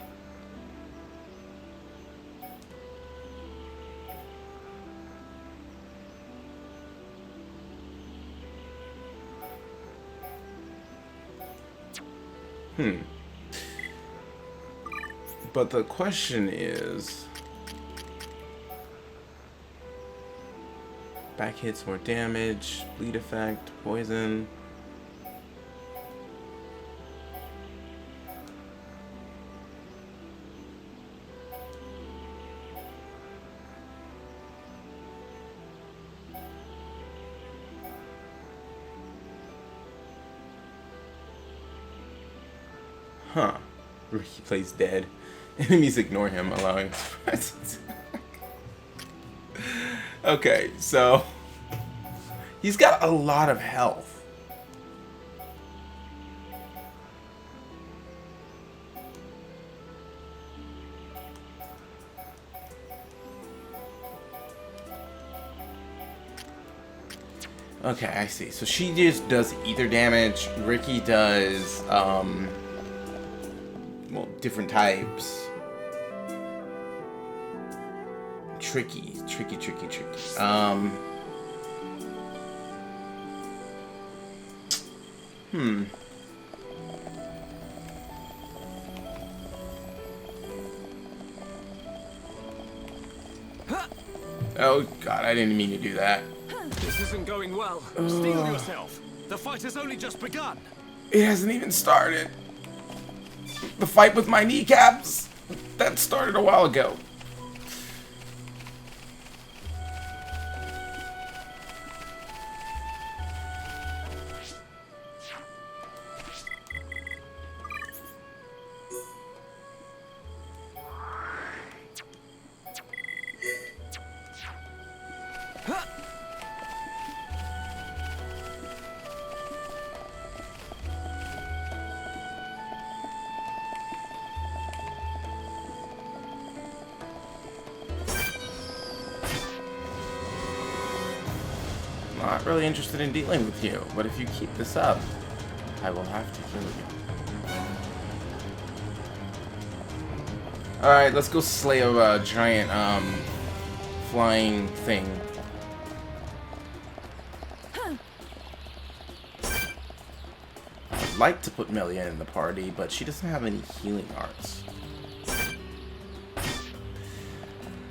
But the question is, back hits more damage, bleed effect, poison. Huh. Ricky plays dead. Enemies ignore him, allowing his presence. Okay, so he's got a lot of health. Okay, I see. So she just does ether damage. Ricky does, well, different types. Tricky. Oh god, I didn't mean to do that. This isn't going well. Steel yourself. The fight has only just begun. It hasn't even started. The fight with my kneecaps. That started a while ago. Not really interested in dealing with you, but if you keep this up, I will have to kill you. Alright, let's go slay a giant, flying thing. I'd like to put Melia in the party, but she doesn't have any healing arts.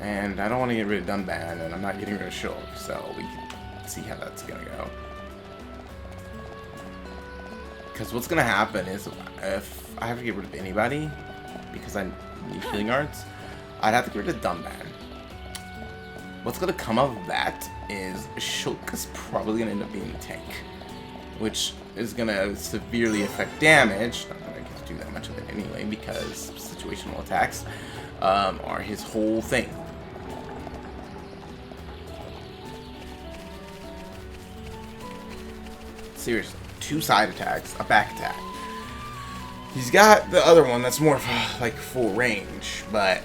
And I don't want to get rid of Dunban, and I'm not getting rid of Shulk, so we can see how that's gonna go. Because what's gonna happen is if I have to get rid of anybody because I need healing arts, I'd have to get rid of Dunban. What's gonna come of that is Shulk is probably gonna end up being a tank, which is gonna severely affect damage. Not that I get to do that much of it anyway, because situational attacks are his whole thing. Seriously, 2 side attacks, a back attack. He's got the other one that's more like full range, but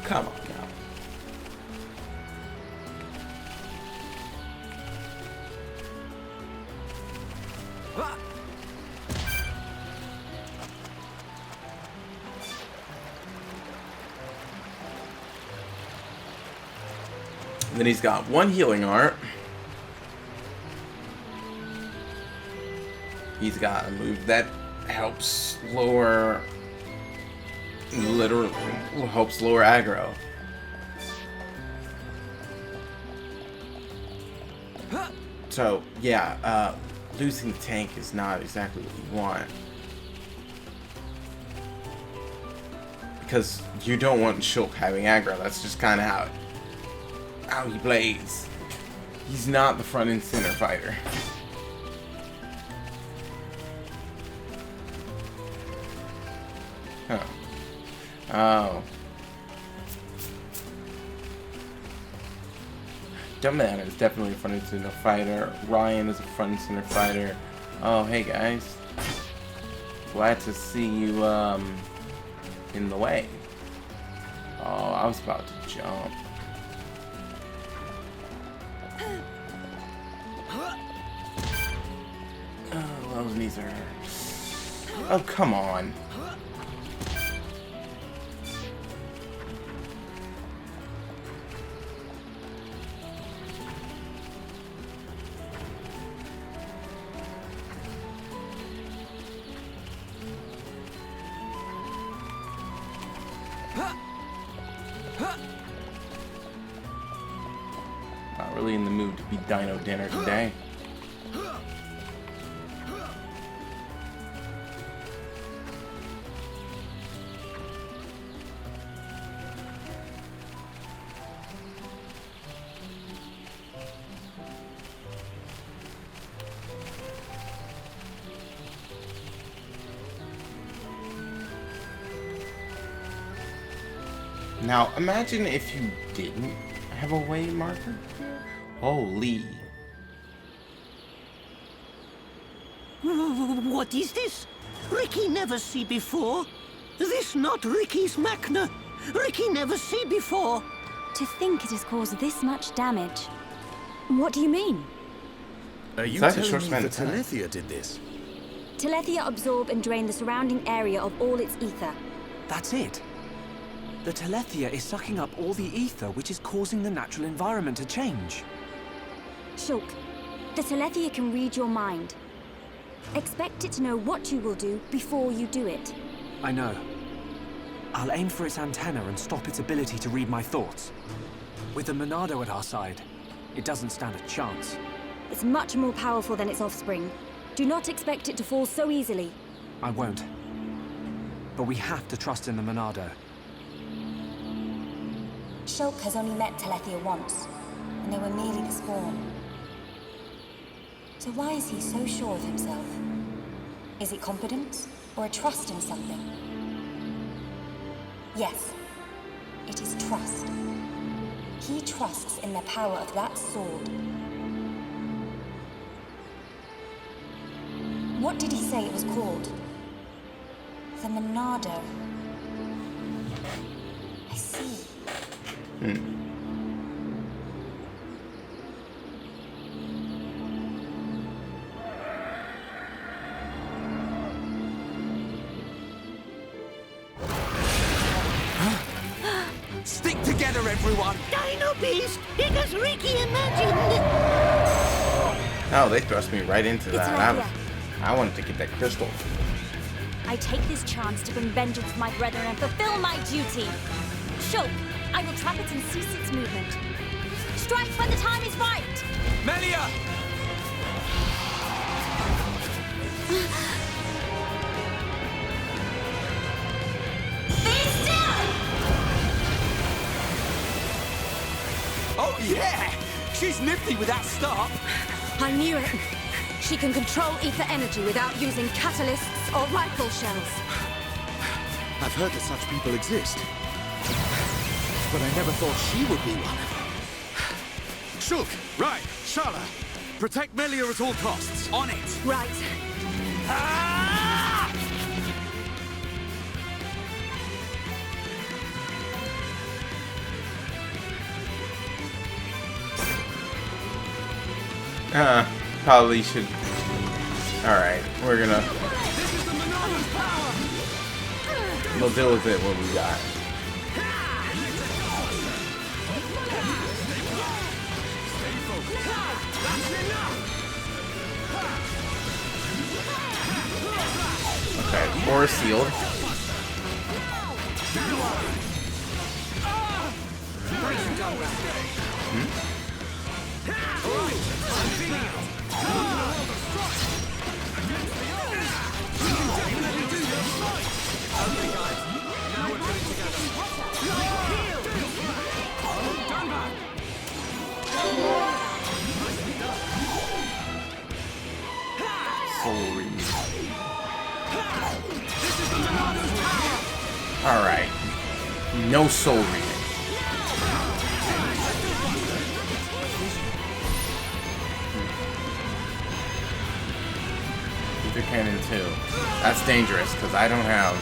come on now. And then he's got 1 healing art. He's got a move that helps lower, literally helps lower aggro. So yeah, losing the tank is not exactly what you want, because you don't want Shulk having aggro. That's just kind of how he plays. He's not the front and center fighter. Huh. Oh. Dumbman is definitely a front and center fighter. Ryan is a front and center fighter. Oh, hey guys. Glad to see you in the way. Oh, I was about to jump. Oh, those knees are... Oh, come on. Not really in the mood to be dino dinner today. Now, imagine if you didn't have a way marker. Holy. What is this? Ricky never see before. This not Ricky's Machna. Ricky never see before. To think it has caused this much damage. What do you mean? Are you telling me that Telethia did this? Telethia absorb and drain the surrounding area of all its ether. That's it. The Telethia is sucking up all the ether, which is causing the natural environment to change. Shulk, the Telethia can read your mind. Expect it to know what you will do before you do it. I know. I'll aim for its antenna and stop its ability to read my thoughts. With the Monado at our side, it doesn't stand a chance. It's much more powerful than its offspring. Do not expect it to fall so easily. I won't. but we have to trust in the Monado. Shulk has only met Telethia once, and they were merely the spawn. So why is he so sure of himself? Is it confidence, or a trust in something? Yes, it is trust. He trusts in the power of that sword. What did he say it was called? The Monado. I see. Stick together, everyone! Dino Beast! It as Ricky imagined! Oh, they thrust me right into It's that. Telethia. I wanted to get that crystal. I take this chance to bring vengeance to my brethren and fulfill my duty. Shulk, I will trap it and cease its movement. Strike when the time is right! Melia! Oh yeah! She's nifty with that start! I knew it. She can control ether energy without using catalysts or rifle shells. I've heard that such people exist, but I never thought she would be one. Shulk, right, Shala. Protect Melia at all costs. On it! Right. Probably should. Alright, we're gonna. We'll deal with it when we got. Okay, core sealed. Alright. No soul reading. Ether Cannon 2. That's dangerous, because I don't have...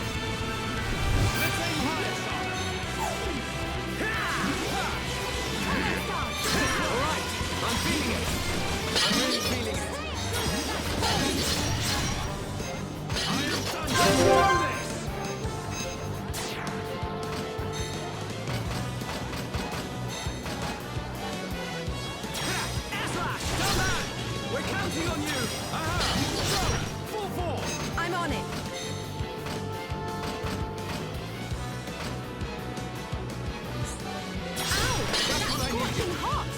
I'm on it. Ow! That's scorching hot!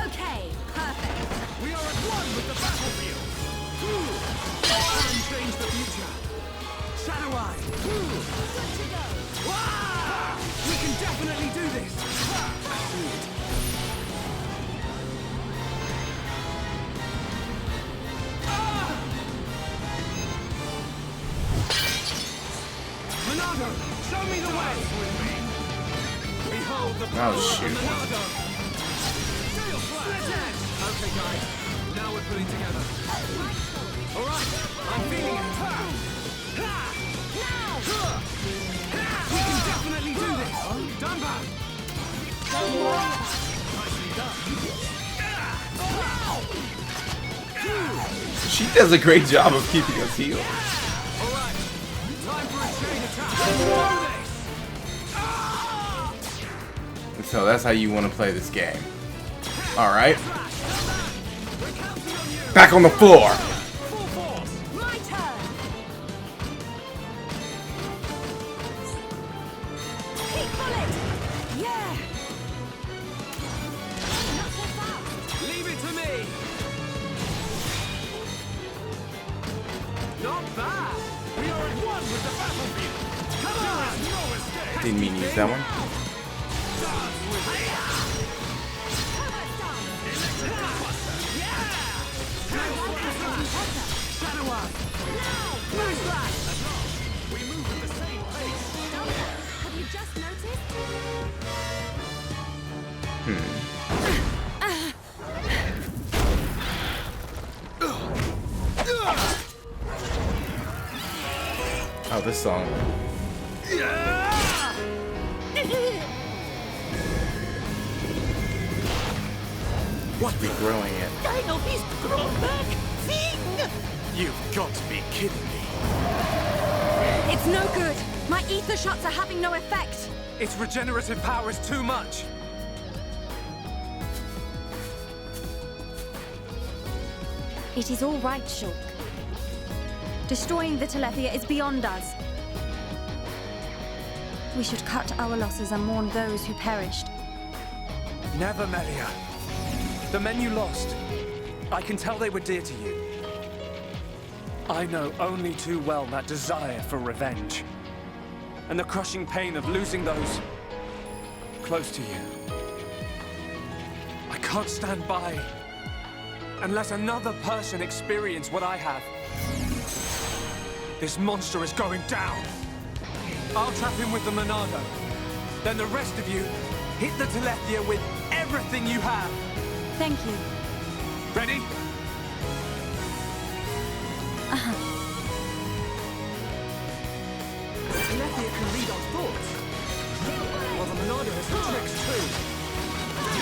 Okay, perfect. We are at one with the battlefield. And change the future. Shadow Eye. Good to go. Wow! We can definitely do this. I see it. Monado, show me the way. Behold the power Oh, shoot. of Monado. Split edge. Okay, guys. Now we're putting together. All right, I'm feeling it. We can definitely do this. Done back. She does a great job of keeping us healed. All right, time for a chain attack. So that's how you want to play this game. Alright. Back on the floor! My turn. Keep bullet. Yeah. Not so fast. Leave it to me. bad! We are at one with the battlefield! Come on! No escape! Didn't mean to use that one. We move at the same pace! Have you just noticed? Oh, this song. What? Be growing it. Dino Beast grown back! Thing! You've got to be kidding me. It's no good. My ether shots are having no effect. Its regenerative power is too much. It is all right, Shulk. Destroying the Telethia is beyond us. We should cut our losses and mourn those who perished. Never, Melia. The men you lost, I can tell they were dear to you. I know only too well that desire for revenge. And the crushing pain of losing those close to you. I can't stand by and let another person experience what I have. This monster is going down. I'll trap him with the Monado. Then the rest of you hit the Telethia with everything you have. Thank you. Ready? Telethia can read our thoughts. Well, the Monado has some tricks too.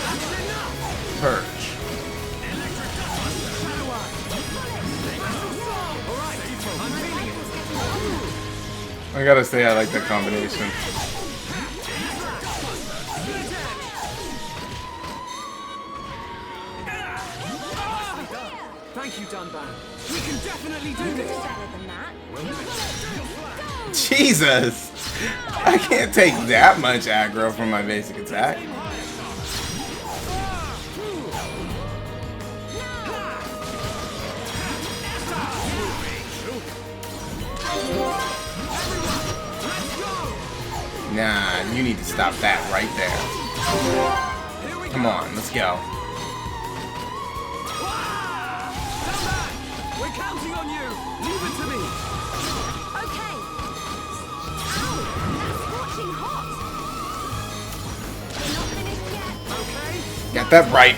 That's enough! Purge. Alright, I'm feeling it! I gotta say, I like that combination. Thank you, Dunban. We can definitely do this! Better than that. Jesus! I can't take that much aggro from my basic attack. Nah, you need to stop that right there. Come on, let's go. We're counting on you! Leave it to me! Okay. Ow! That's scorching hot. We're not finished yet. Okay? Got that right.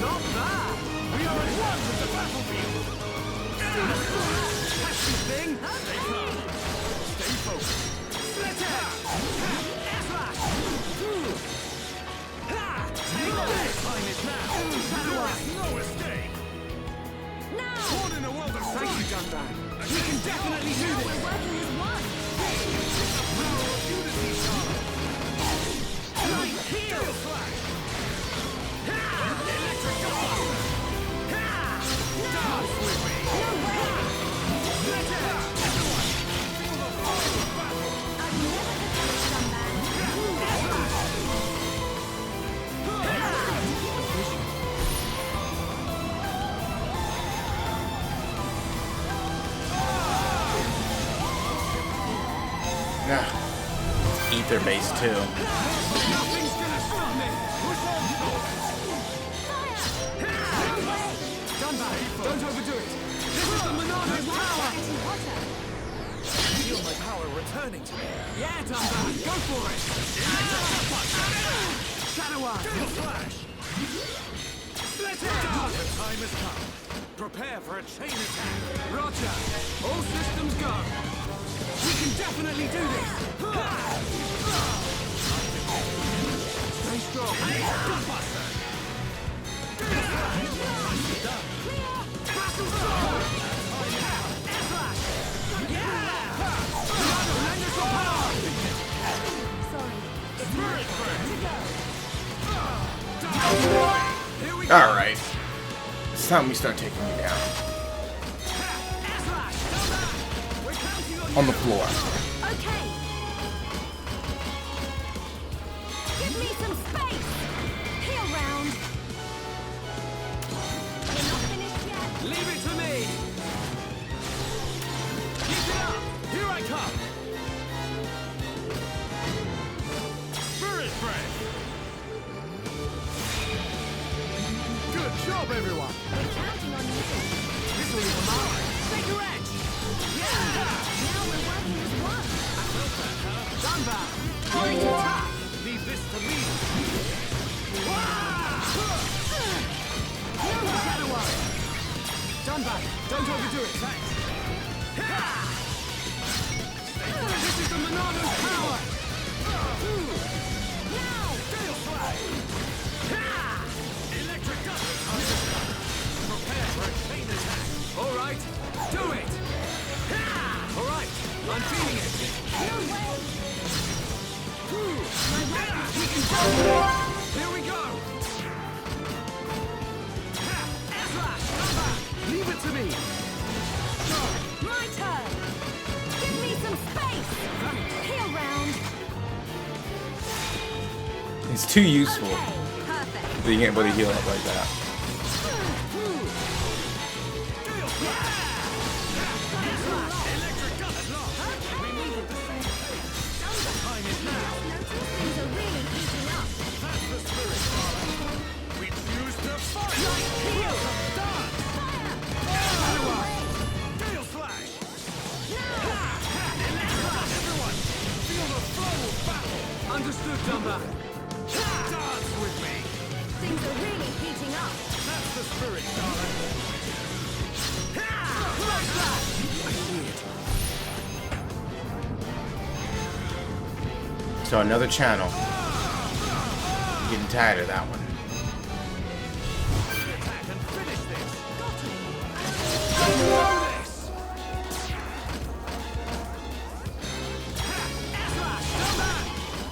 Not bad! We are at one with the battlefield! Catch this thing! Stay calm! Stay focused! Split edge! Air slash! Take this! Time is now! There is no escape! Now. Born in a world of Thank you, Dunban. We can definitely do Now this! we're working as one. Power of unity, Charlotte! Right here! Flash! Electric Gunbuster! Dance with me! Split edge! Feel the force of battle! I've never defeated Sunman. Nah. It's ether based too. Nothing's gonna stop me! Push on! Dunban, don't overdo it! This is the Monado's power! Feel my power returning to me. Yeah, Dunban, go for it! Shadow Eye! Steel Flash! Split it! The time has come. Prepare for a chain attack. Roger! All systems go! We can definitely do this! Stay strong! Gunbuster! Battle Storm! Air Slash! Yeah! Tremendous power! Sorry. It's my turn to go. Here we go! Alright. It's time we start taking you down. Air Slash! We're counting on you! On the floor. Okay. Give me some space. Heal round. We're not finished yet. Leave it everyone. We're counting on you. This will leave a mark. Take your edge. Yeah. Now we're working as one. Dunbar, going to attack. Leave this to me. Dunbar, don't overdo it. Thanks. This is the Monado's power. Now, Gale Fly. Electric dust. Prepare for a chain attack. All right, do it. All right, I'm feeling it. We can do it. Here we go. Leave it to me! My turn! Give me some space! Heal round! It's too useful Perfect! being able to heal up like that. Things are really heating up! That's the spirit, we choose to fight! Heal! Done! Gale Flash! Everyone! Feel the flow of battle! Understood, Dumba! Dance with me! Things are really heating up! That's the spirit, darling! Like that! I see it! So another channel. I'm getting tired of that one. Attack and finish this!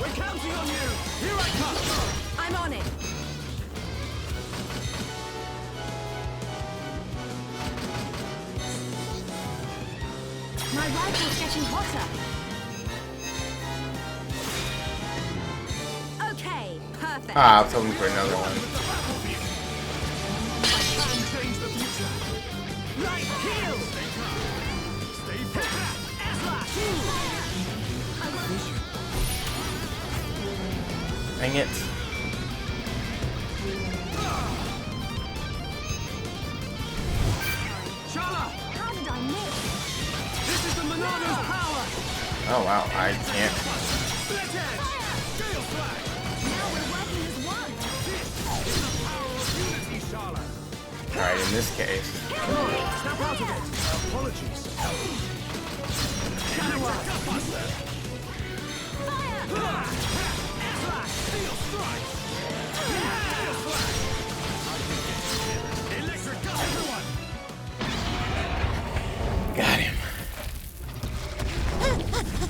We're counting on you! Here I come! I'm on it! My rifle's getting hotter! Okay, perfect! Ah, I was hoping for another one. Change the future! Right, heal! Stay focused! Dang it. Shala! How did I miss? This is the Monado's power! Oh wow, I can't. Split edge! Gale Flag! Now we're working as one! This is the power of unity, Shala! Alright, in this case. Snap out of it! Apologies! Shadow Arc! Fire! Steel Strike! Gale Flag! Electric Gun! Everyone! Got him.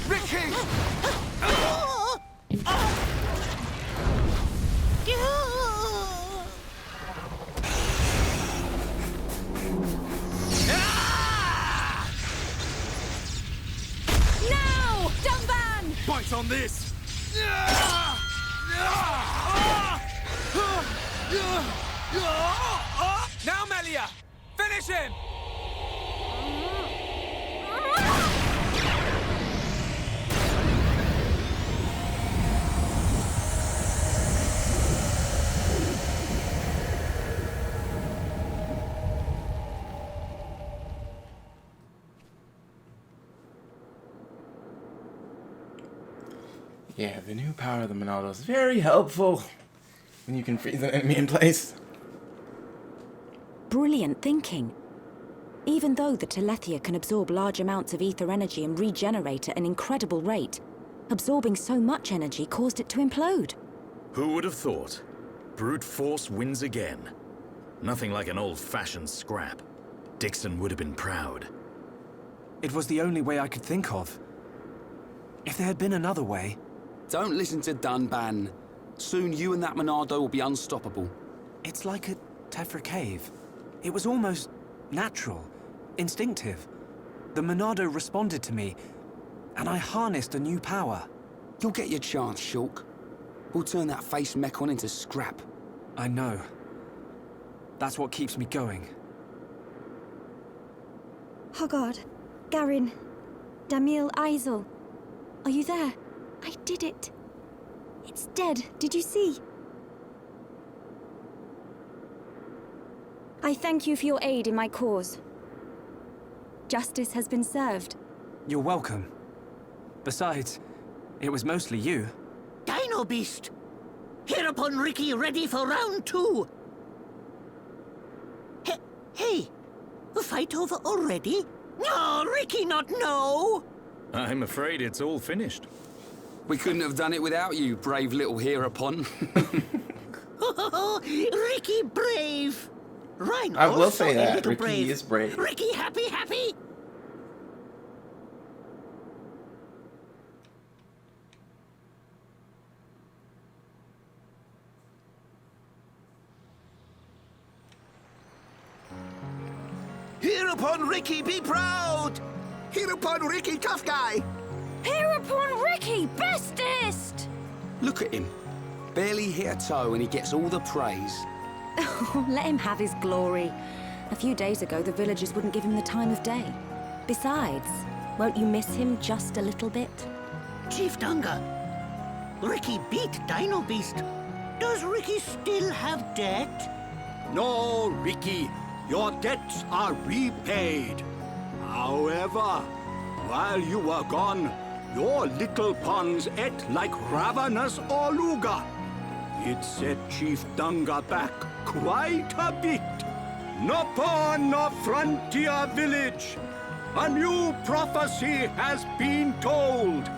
Ricky! Now! Dumban! Bite on this! Now, Melia! Finish him! Yeah, the new power of the Monado is very helpful when you can freeze an enemy in place. Brilliant thinking. Even though the Telethia can absorb large amounts of ether energy and regenerate at an incredible rate, absorbing so much energy caused it to implode. Who would have thought? Brute force wins again. Nothing like an old-fashioned scrap. Dixon would have been proud. It was the only way I could think of. If there had been another way... Don't listen to Dunban. Soon you and that Monado will be unstoppable. It's like a Tefra cave. It was almost natural, instinctive. The Monado responded to me, and I harnessed a new power. You'll get your chance, Shulk. We'll turn that face Mechon into scrap. I know. That's what keeps me going. Hogard, Garin, Damil Aizul. Are you there? I did it. It's dead. Did you see? I thank you for your aid in my cause. Justice has been served. You're welcome. Besides, it was mostly you. Dino Beast! Hereupon Ricky ready for round 2. Hey, a fight over already? No, Ricky not no! I'm afraid it's all finished. We couldn't have done it without you, brave little hereupon. Ricky brave! Rhine I will also say a that. little Ricky brave. is brave. Ricky happy? Hereupon Ricky, be proud! Hereupon Ricky, tough guy! Hereupon Ricky, bestest! Look at him. Barely hit a toe and he gets all the praise. Let him have his glory. A few days ago, the villagers wouldn't give him the time of day. Besides, won't you miss him just a little bit? Chief Dunga, Ricky beat Dino Beast. Does Ricky still have debt? No, Ricky. Your debts are repaid. However, while you were gone, your little pawns ate like ravenous Oluga. It set Chief Dunga back quite a bit. No pawn, no frontier village. A new prophecy has been told.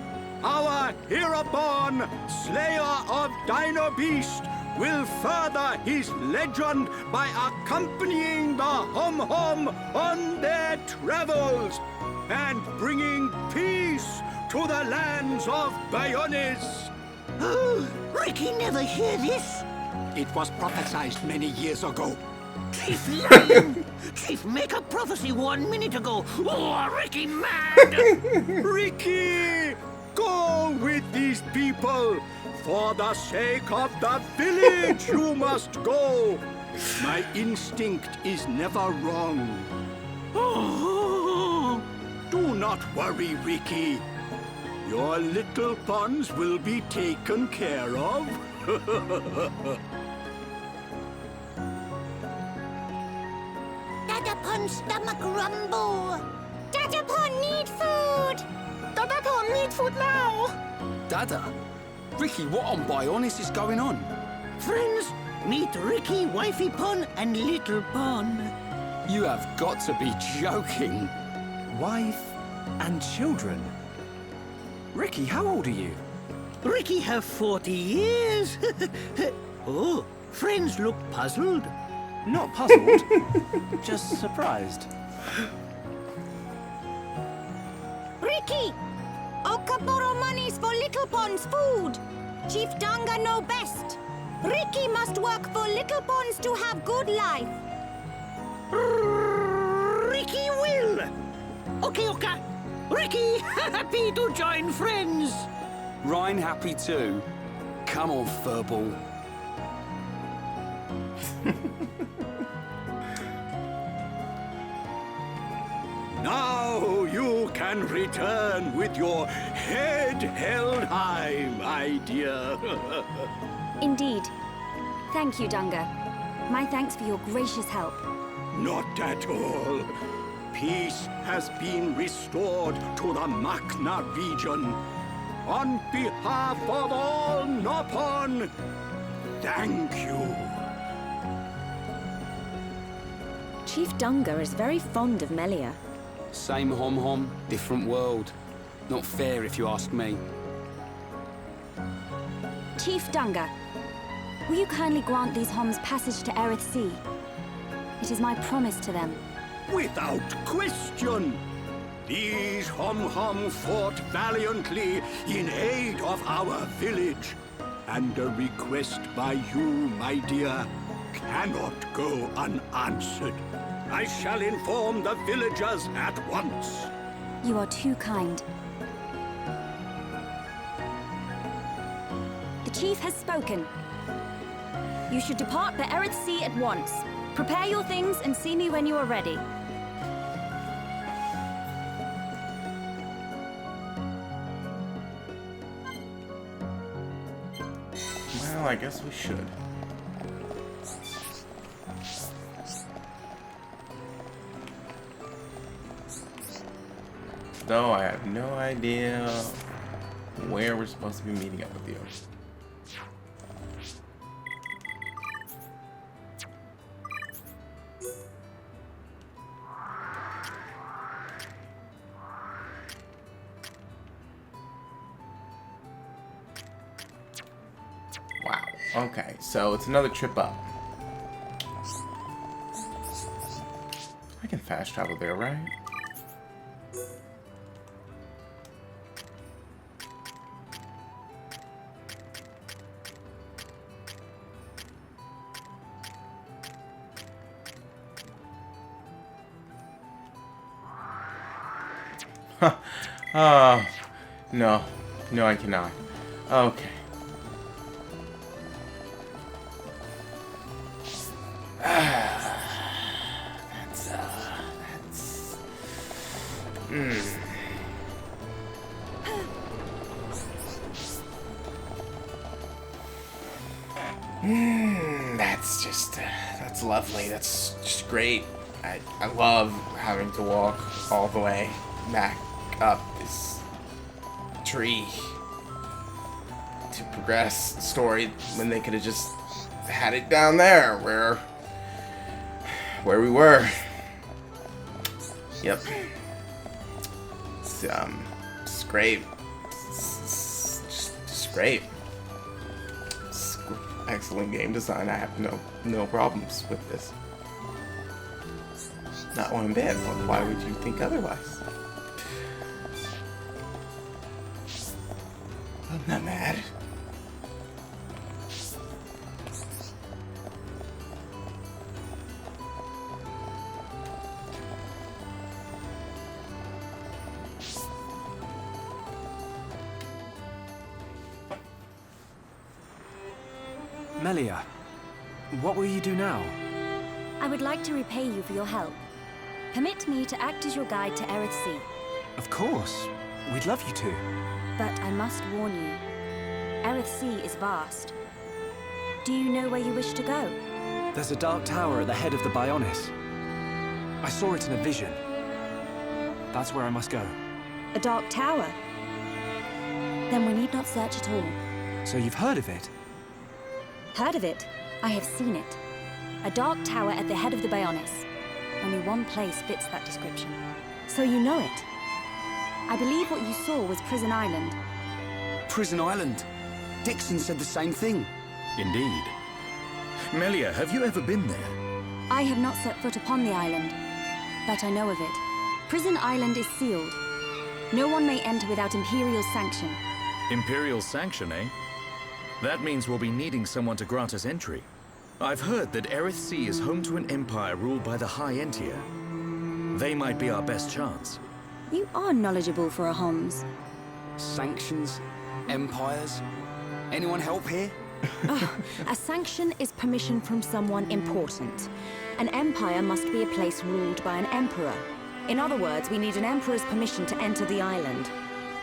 Our hereupon slayer of Dino Beast will further his legend by accompanying the Hom-Hom on their travels and bringing peace to the lands of Bayones. Ricky never hear this. It was prophesied many years ago. Chief lying. Chief make a prophecy 1 minute ago. Oh, Ricky mad. Ricky, go with these people. For the sake of the village, you must go. My instinct is never wrong. Do not worry, Ricky. Your little pawns will be taken care of. Dadapon stomach rumble. Dadapon need food. Dadapon need food now. Dada? Ricky, what on Bayones is going on? Friends, meet Ricky, Wifey Pon, and Little Pon. You have got to be joking. Wife and children? Ricky, how old are you? Ricky have 40 years. Oh, friends look puzzled. Not puzzled, just surprised. Ricky! Okaboro monies for Little Pon's food. Chief Dunga know best. Ricky must work for Little Pon's to have good life. Ricky will. Okay. Ricky, happy to join friends. Rhine happy too. Come on, furball. Now you can return with your head held high, my dear. Indeed. Thank you, Dunga. My thanks for your gracious help. Not at all. Peace has been restored to the Makna region. On behalf of all Nopon, thank you. Chief Dunga is very fond of Melia. Same Hom-Hom, different world. Not fair if you ask me. Chief Dunga, will you kindly grant these Homs passage to Erith Sea? It is my promise to them. Without question. These Hom-Hom fought valiantly in aid of our village. And a request by you, my dear, cannot go unanswered. I shall inform the villagers at once. You are too kind. The chief has spoken. You should depart for Erith Sea at once. Prepare your things and see me when you are ready. Well, I guess we should. though, I have no idea where we're supposed to be meeting up with you. Wow. Okay, so it's another trip up. I can fast travel there, right? No. No, I cannot. Okay. That's lovely. That's just great. I love having to walk all the way back up this tree to progress the story when they could have just had it down there where we were. Yep. It's great. It's just great. It's excellent game design. I have no problems with this. Not one bit. Why would you think otherwise? I'm not mad. Melia, what will you do now? I would like to repay you for your help. Permit me to act as your guide to Erith Sea. Of course. We'd love you to. But I must warn you. Erith Sea is vast. Do you know where you wish to go? There's a dark tower at the head of the Bionis. I saw it in a vision. That's where I must go. A dark tower? Then we need not search at all. So you've heard of it? Heard of it? I have seen it. A dark tower at the head of the Bionis. Only one place fits that description. So you know it? I believe what you saw was Prison Island. Prison Island? Dixon said the same thing. Indeed. Melia, have you ever been there? I have not set foot upon the island, but I know of it. Prison Island is sealed. No one may enter without Imperial sanction. Imperial sanction, eh? That means we'll be needing someone to grant us entry. I've heard that Erith Sea is home to an empire ruled by the High Entier. They might be our best chance. You are knowledgeable for a Homs. Sanctions? Empires? Anyone help here? A sanction is permission from someone important. An empire must be a place ruled by an emperor. In other words, we need an emperor's permission to enter the island.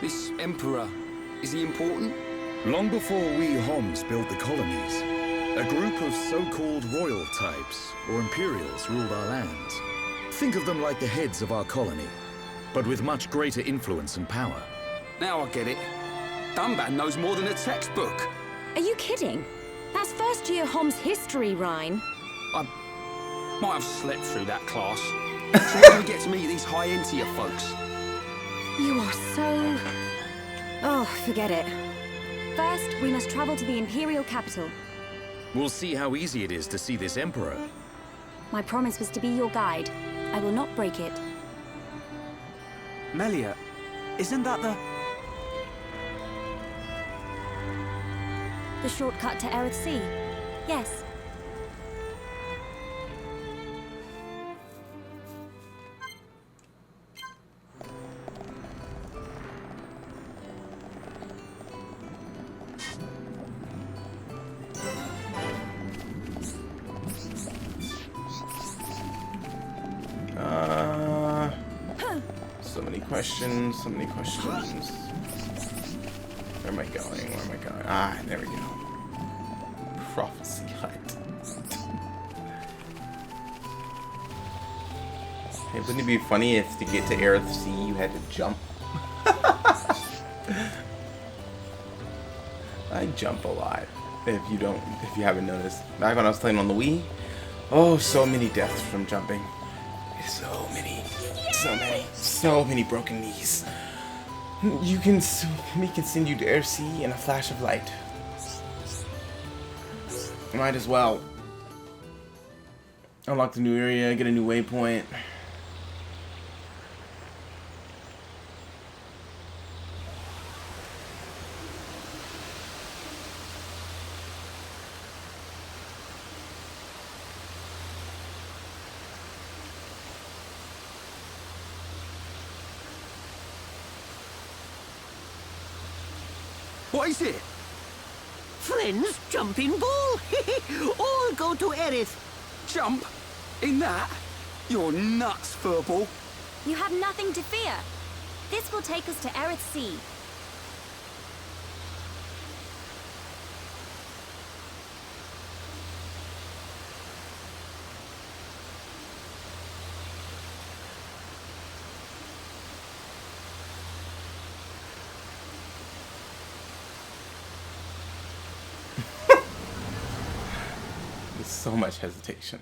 This emperor, is he important? Long before we Homs built the colonies, a group of so-called royal types, or imperials, ruled our lands. Think of them like the heads of our colony, but with much greater influence and power. Now I get it. Dunban knows more than a textbook. Are you kidding? That's first year Homs history, Ryan. I might have slept through that class. So when we get to meet these High Entier folks? You are so... Oh, forget it. First, we must travel to the Imperial capital. We'll see how easy it is to see this emperor. My promise was to be your guide. I will not break it. Melia, isn't that the... The shortcut to Erith Sea? Yes. So many questions. Where am I going? Ah, there we go. Prophecy hut. Hey, wouldn't it be funny if to get to Erith Sea you had to jump I jump a lot. If you haven't noticed. Back when I was playing on the Wii, oh, so many deaths from jumping. So many broken knees. We can send you to Air C in a flash of light. Might as well. Unlock the new area, get a new waypoint. What is it? Friends, jumping ball. All go to Aerith. Jump? In that? You're nuts, Furball. You have nothing to fear. This will take us to Aerith Sea. There's so much hesitation.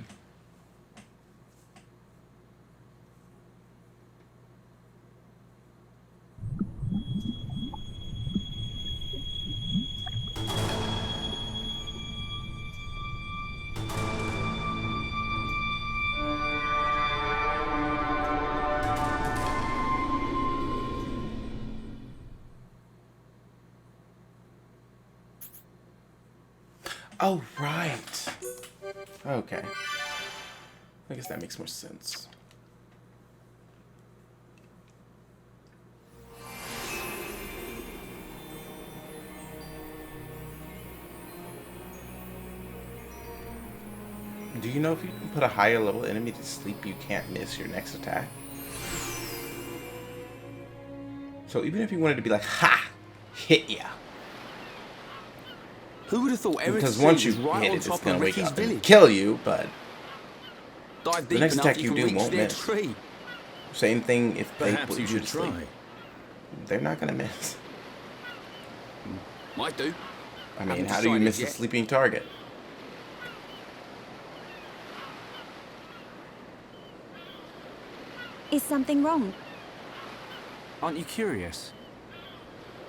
Oh, right. Okay. I guess that makes more sense. Do you know if you can put a higher level enemy to sleep, you can't miss your next attack? So even if you wanted to be like, ha! Hit ya! Who would have thought Aerith Because Sea once you was right hit on it, it's top gonna of wake Ricky's up and village? kill you, but Dive the deep next enough attack you you can do reach won't their miss. tree. Same thing if they Perhaps put you you should to sleep. try. They're not gonna miss. Might do. I mean, Haven't how do you decided miss a yet. sleeping target? Is something wrong? Aren't you curious?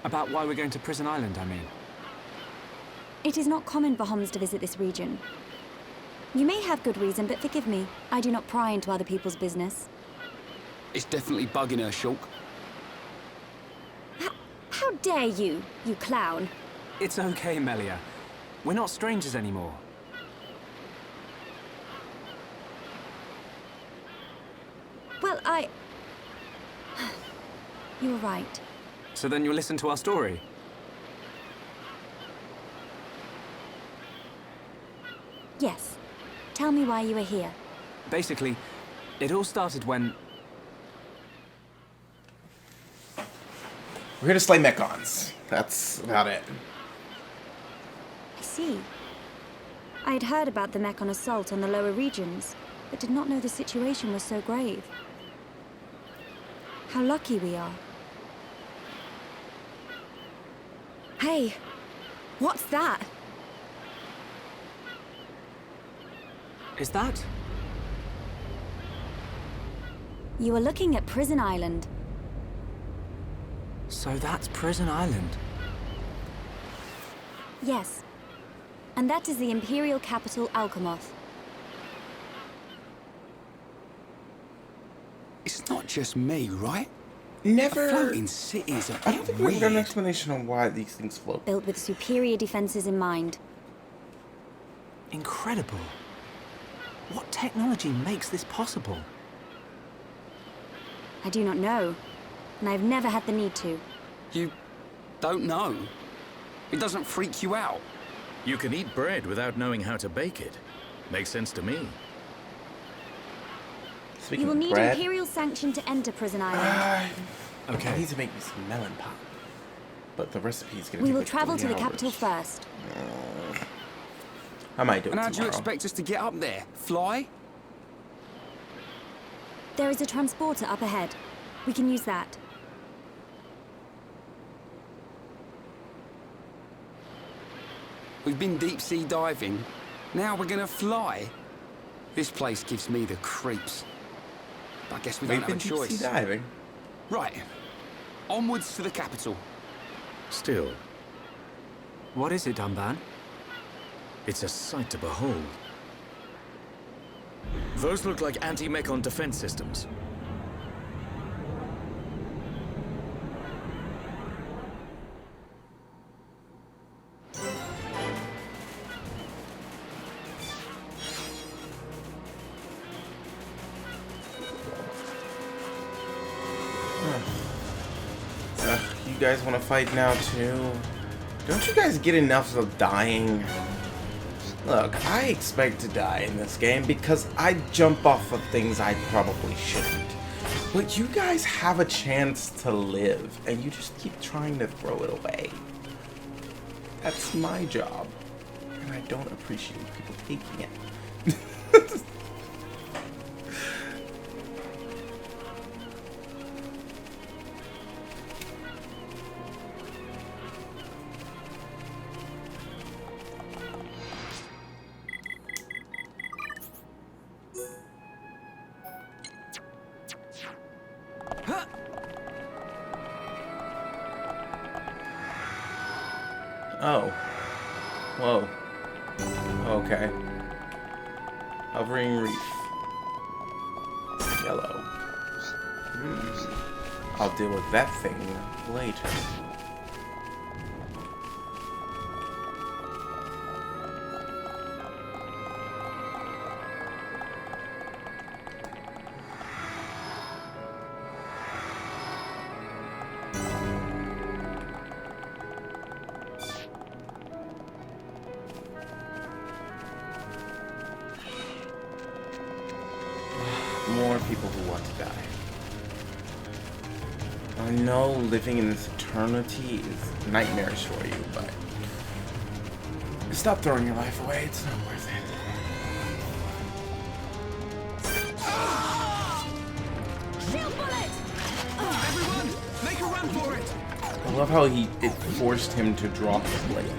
About why we're going to Prison Island, I mean. It is not common for Homs to visit this region. You may have good reason, but forgive me. I do not pry into other people's business. It's definitely bugging her, Shulk. How dare you, you clown? It's okay, Melia. We're not strangers anymore. Well, You're right. So then you'll listen to our story? Yes. Tell me why you are here. Basically, it all started when... We're here to slay Mechons. That's about it. I see. I had heard about the Mechon assault on the lower regions, but did not know the situation was so grave. How lucky we are. Hey, what's that? Is that? You are looking at Prison Island. So that's Prison Island. Yes. And that is the Imperial capital, Alchemoth. It's not just me, right? Never. A floating city is a I don't bit think we've got an weird. explanation on why these things float. Built with superior defenses in mind. Incredible. What technology makes this possible? I do not know, and I've never had the need to. You don't know? It doesn't freak you out? You can eat bread without knowing how to bake it. Makes sense to me. Speaking You will of need bread, Imperial sanction to enter Prison Island. I need to make me some melon pop. But the recipe's gonna We take will like travel 3 to the hours. capital first. I might do it And how do you tomorrow. expect us to get up there? Fly? There is a transporter up ahead. We can use that. We've been deep-sea diving. Now we're gonna fly. This place gives me the creeps. I guess we don't have a choice. Deep-sea diving. Right. Onwards to the capital. Still, What is it, Dunban? it's a sight to behold. Those look like anti-mechon defense systems. You guys want to fight now too? Don't you guys get enough of dying? Look, I expect to die in this game because I jump off of things I probably shouldn't. But you guys have a chance to live, and you just keep trying to throw it away. That's my job, and I don't appreciate people taking it. Oh. Whoa. Okay. Hovering reef. Yellow. I'll deal with that thing later. More people who want to die. I know living in this eternity is nightmarish for you, but stop throwing your life away. It's not worth it. Shield bullet! Everyone, make a run for it! I love how it forced him to drop the blade.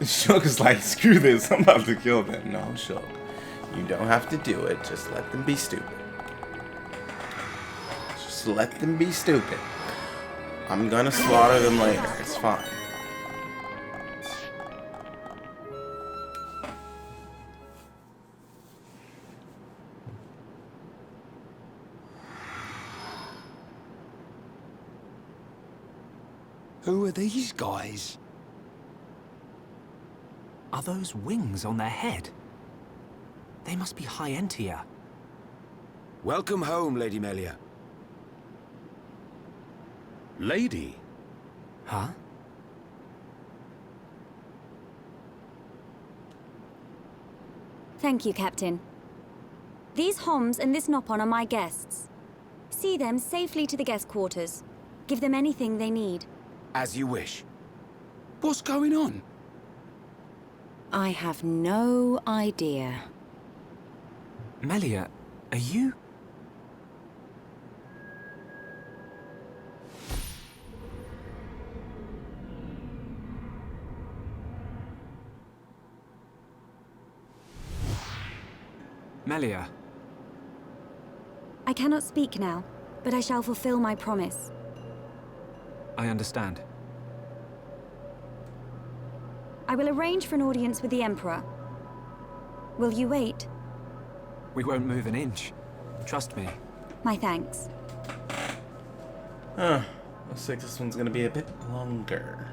Shook is like, screw this, I'm about to kill them. No, Shook, you don't have to do it. Just let them be stupid. Just let them be stupid. I'm gonna slaughter them later. It's fine. Who are these guys? Are those wings on their head? They must be Hyentia. Welcome home, Lady Melia. Lady? Huh? Thank you, Captain. These Homs and this Nopon are my guests. See them safely to the guest quarters. Give them anything they need. As you wish. What's going on? I have no idea. Melia, are you... Melia. I cannot speak now, but I shall fulfill my promise. I understand. I will arrange for an audience with the Emperor. Will you wait? We won't move an inch. Trust me. My thanks. Looks like this one's gonna be a bit longer.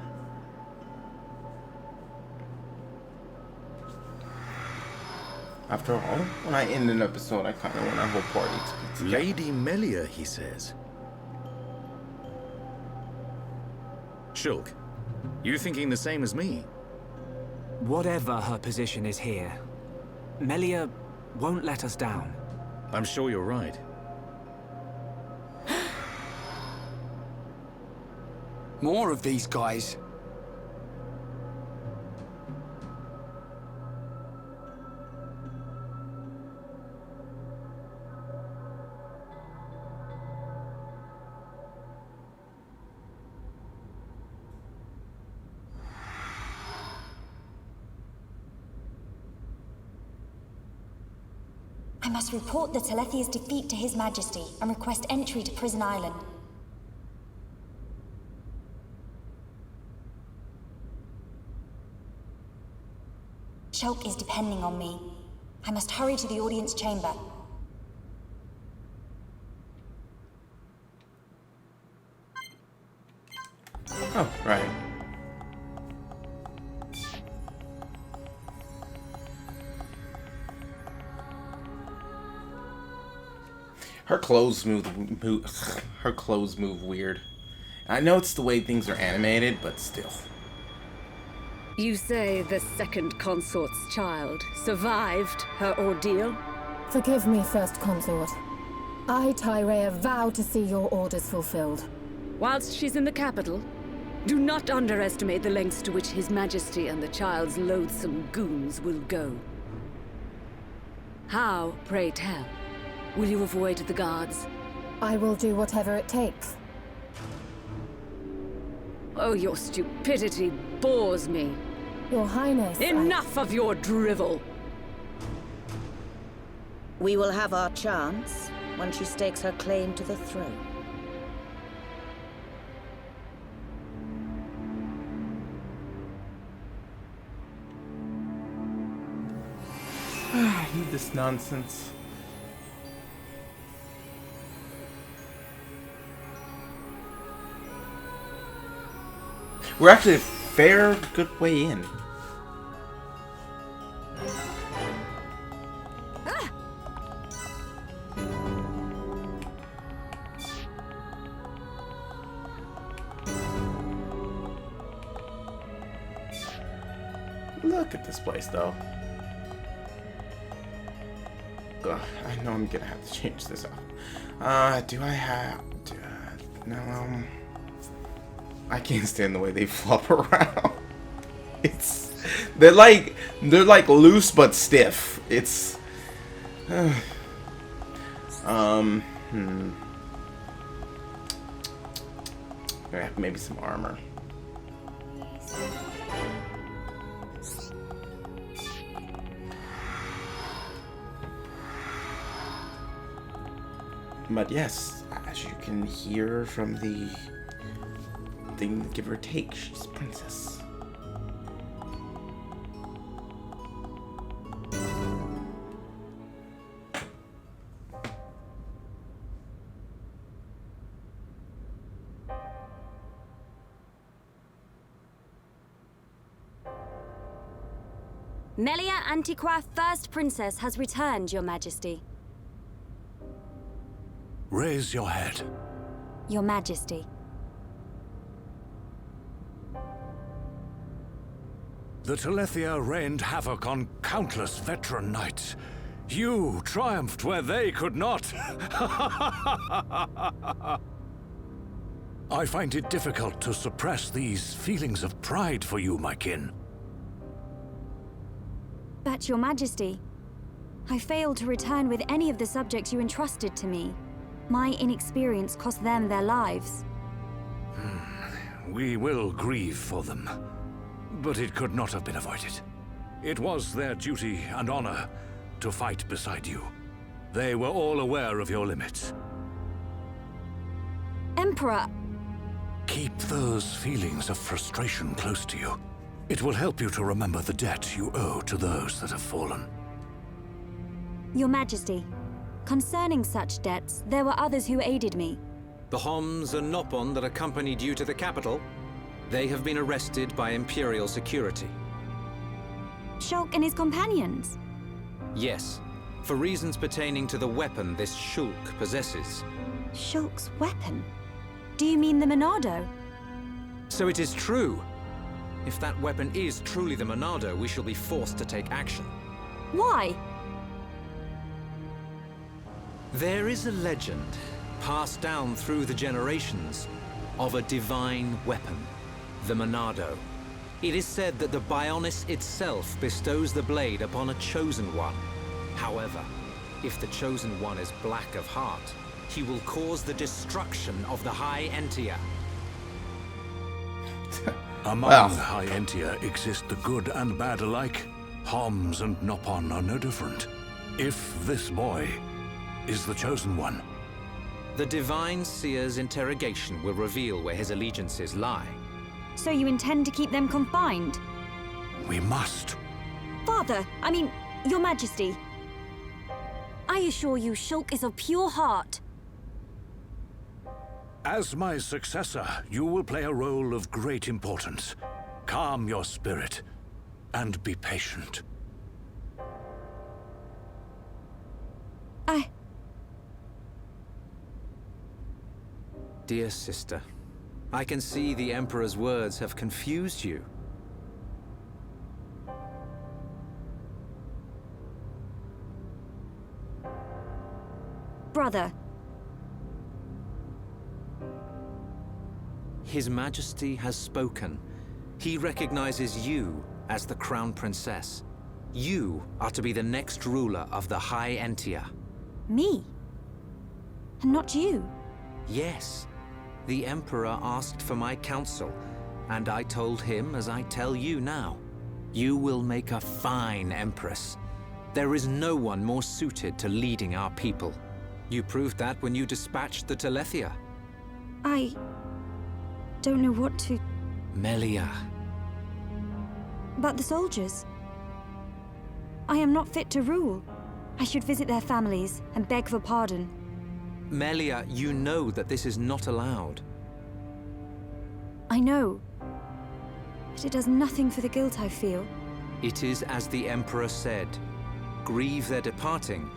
After all, when I end an episode, I kind of want our whole party to be together. Lady Melia, he says. Shulk, you thinking the same as me? Whatever her position is here, Melia won't let us down. I'm sure you're right. More of these guys. I must report the Telethia's defeat to His Majesty and request entry to Prison Island. Shulk is depending on me. I must hurry to the audience chamber. Oh, right. Her clothes move her clothes move weird. I know it's the way things are animated, but still. You say the second consort's child survived her ordeal? Forgive me, First Consort. I, Tyrea, vow to see your orders fulfilled. Whilst she's in the capital, do not underestimate the lengths to which His Majesty and the child's loathsome goons will go. How, pray tell, will you avoid the guards? I will do whatever it takes. Oh, your stupidity bores me. Your Highness, Enough of your drivel! We will have our chance when she stakes her claim to the throne. I need this nonsense. We're actually a fair, good way in. Look at this place, though. Ugh, I know I'm gonna have to change this up. Do I have to? No. I can't stand the way they flop around. They're like loose but stiff. It's maybe some armor. But yes, as you can hear from the thing, give or take, she's a princess. Melia Antiqua, First Princess, has returned, Your Majesty. Raise your head. Your Majesty. The Telethia rained havoc on countless veteran knights. You triumphed where they could not. I find it difficult to suppress these feelings of pride for you, my kin. But, Your Majesty, I failed to return with any of the subjects you entrusted to me. My inexperience cost them their lives. We will grieve for them, but it could not have been avoided. It was their duty and honor to fight beside you. They were all aware of your limits. Emperor! Keep those feelings of frustration close to you. It will help you to remember the debt you owe to those that have fallen. Your Majesty, concerning such debts, there were others who aided me. The Homs and Nopon that accompanied you to the capital, they have been arrested by Imperial security. Shulk and his companions? Yes, for reasons pertaining to the weapon this Shulk possesses. Shulk's weapon? Do you mean the Monado? So it is true. If that weapon is truly the Monado, we shall be forced to take action. Why? There is a legend, passed down through the generations, of a divine weapon, the Monado. It is said that the Bionis itself bestows the blade upon a chosen one. However, if the chosen one is black of heart, he will cause the destruction of the High Entia. Among High Entia exist the good and bad alike. Homs and Nopon are no different. If this boy is the chosen one. The Divine Seer's interrogation will reveal where his allegiances lie. So you intend to keep them confined? We must. Father, I mean, Your Majesty. I assure you, Shulk is of pure heart. As my successor, you will play a role of great importance. Calm your spirit and be patient. Dear sister, I can see the Emperor's words have confused you. Brother. His Majesty has spoken. He recognizes you as the Crown Princess. You are to be the next ruler of the High Entia. Me? And not you? Yes. The Emperor asked for my counsel, and I told him as I tell you now. You will make a fine Empress. There is no one more suited to leading our people. You proved that when you dispatched the Telethia. I don't know what to... Melia. But the soldiers. I am not fit to rule. I should visit their families and beg for pardon. Melia, you know that this is not allowed. I know. But it does nothing for the guilt I feel. It is as the Emperor said. Grieve their departing,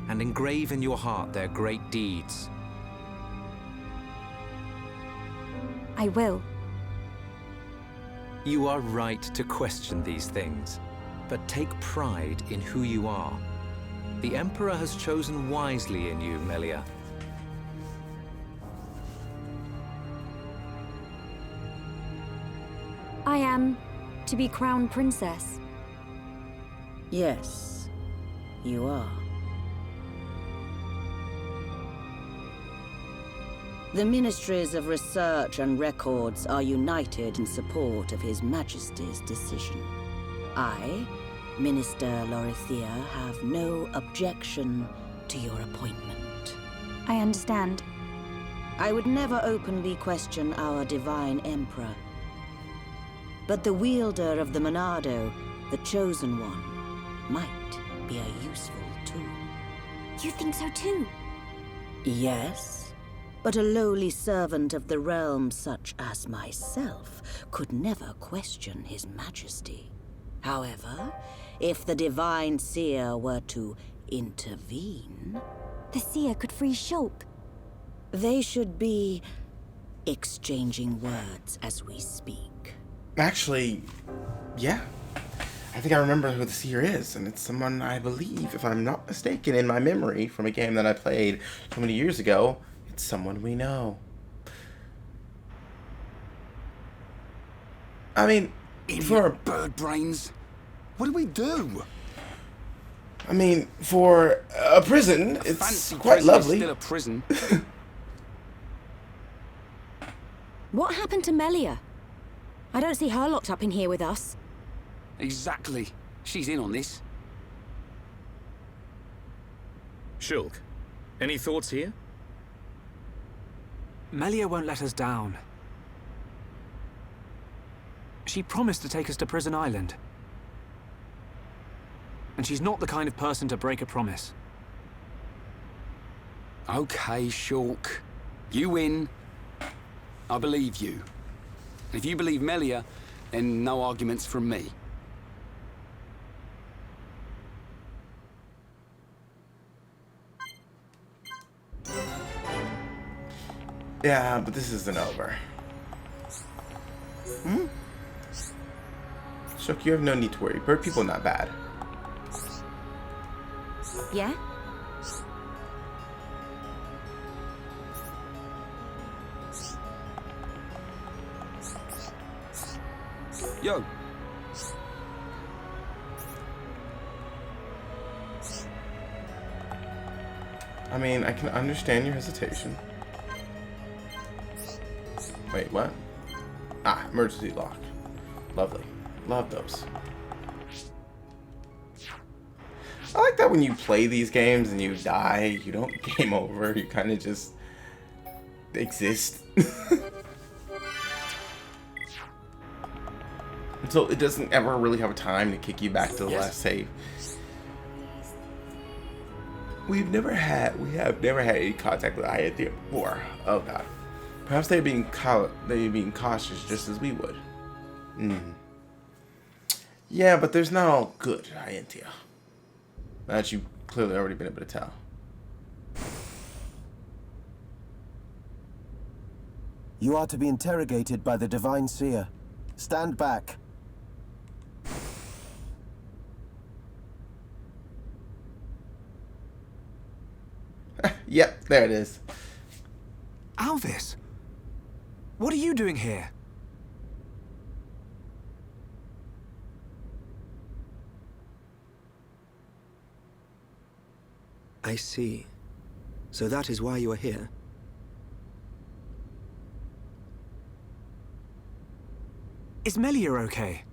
and engrave in your heart their great deeds. I will. You are right to question these things, but take pride in who you are. The Emperor has chosen wisely in you, Melia. I am to be Crown Princess. Yes, you are. The Ministries of Research and Records are united in support of His Majesty's decision. I, Minister Telethia, have no objection to your appointment. I understand. I would never openly question our Divine Emperor. But the wielder of the Monado, the Chosen One, might be a useful tool. You think so too? Yes, but a lowly servant of the realm such as myself could never question His Majesty. However, if the Divine Seer were to intervene... The Seer could free Shulk. They should be exchanging words as we speak. Actually, yeah. I think I remember who the Seer is, and it's someone I believe, if I'm not mistaken, in my memory from a game that I played so many years ago, it's someone we know. I mean, for bird brains. What do we do? I mean, for a prison, it's Fancy quite prison is lovely. Still a prison. What happened to Melia? I don't see her locked up in here with us. Exactly. She's in on this. Shulk, any thoughts here? Melia won't let us down. She promised to take us to Prison Island. And she's not the kind of person to break a promise. Okay, Shulk. You win. I believe you. If you believe Melia, then no arguments from me. Yeah, but this isn't over. Shulk, you have no need to worry. Bird people not bad. Yeah? Yo. I mean, I can understand your hesitation. Wait, what? Ah, emergency lock. Lovely. Love those. I like that when you play these games and you die, you don't game over, you kind of just exist. So it doesn't ever really have a time to kick you back to the last save. We have never had any contact with Telethia before. Oh god. Perhaps they're being cautious just as we would. Yeah, but there's not all good, Telethia. That you've clearly already been able to tell. You are to be interrogated by the Divine Seer. Stand back. Yep, there it is. Alvis! What are you doing here? I see. So that is why you are here. Is Melia okay?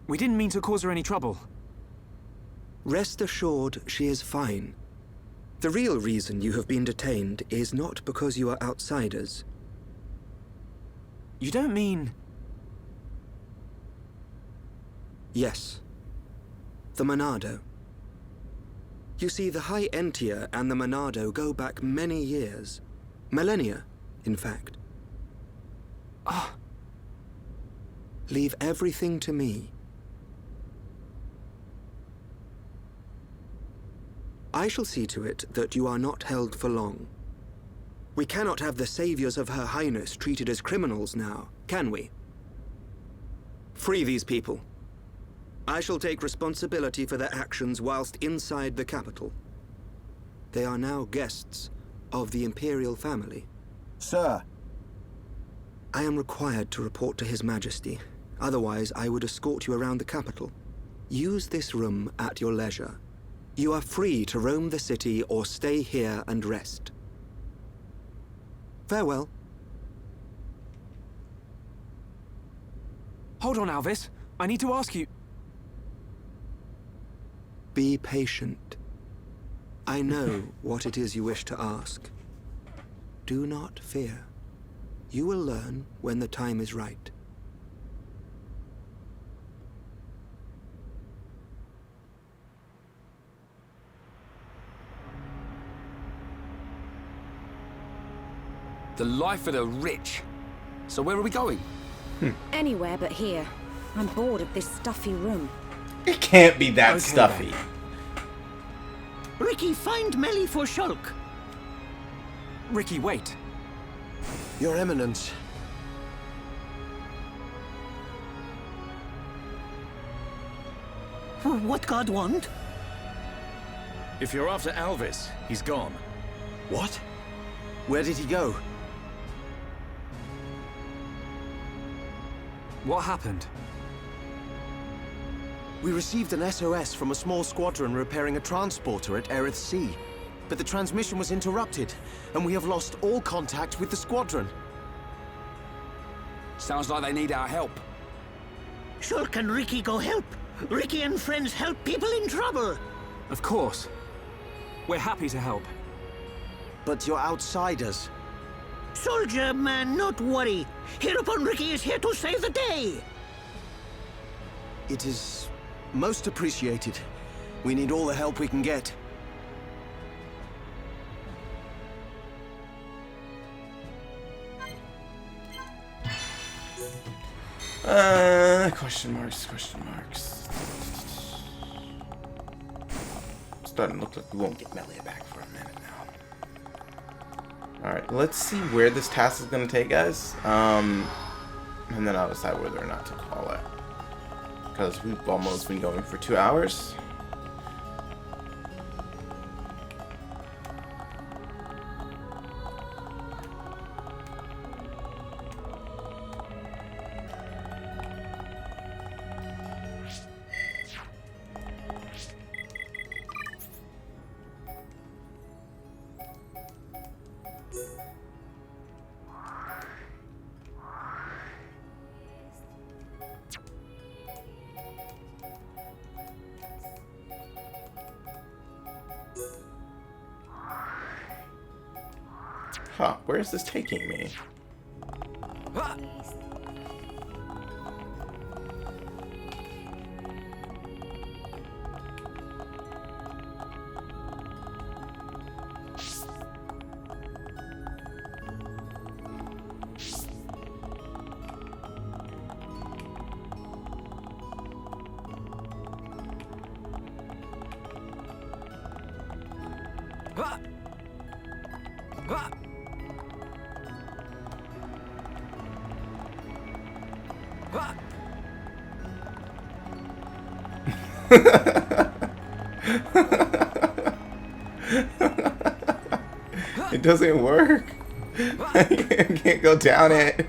We didn't mean to cause her any trouble. Rest assured, she is fine. The real reason you have been detained is not because you are outsiders. You don't mean... Yes. The Monado. You see, the High Entia and the Monado go back many years. Millennia, in fact. Ah. Leave everything to me. I shall see to it that you are not held for long. We cannot have the saviors of Her Highness treated as criminals now, can we? Free these people. I shall take responsibility for their actions whilst inside the capital. They are now guests of the Imperial family. Sir. I am required to report to His Majesty. Otherwise, I would escort you around the capital. Use this room at your leisure. You are free to roam the city or stay here and rest. Farewell. Hold on, Alvis. I need to ask you... Be patient. I know what it is you wish to ask. Do not fear. You will learn when the time is right. The life of the rich. So where are we going? Anywhere but here. I'm bored of this stuffy room. It can't be that stuffy. Ricky, find Melly for Shulk. Ricky, wait. Your Eminence. What God want? If you're after Alvis, he's gone. What? Where did he go? What happened? We received an SOS from a small squadron repairing a transporter at Erith Sea. But the transmission was interrupted, and we have lost all contact with the squadron. Sounds like they need our help. Shulk and Ricky go help. Ricky and friends help people in trouble. Of course. We're happy to help. But you're outsiders. Soldier man, not worry. Hereupon Ricky is here to save the day. It is most appreciated. We need all the help we can get. Question marks. Starting to look like we won't get Melia back for a minute now. Alright, let's see where this task is going to take us. And then I'll decide whether or not to call it. Because we've almost been going for 2 hours. Huh, where is this taking me? It doesn't work. I can't go down it.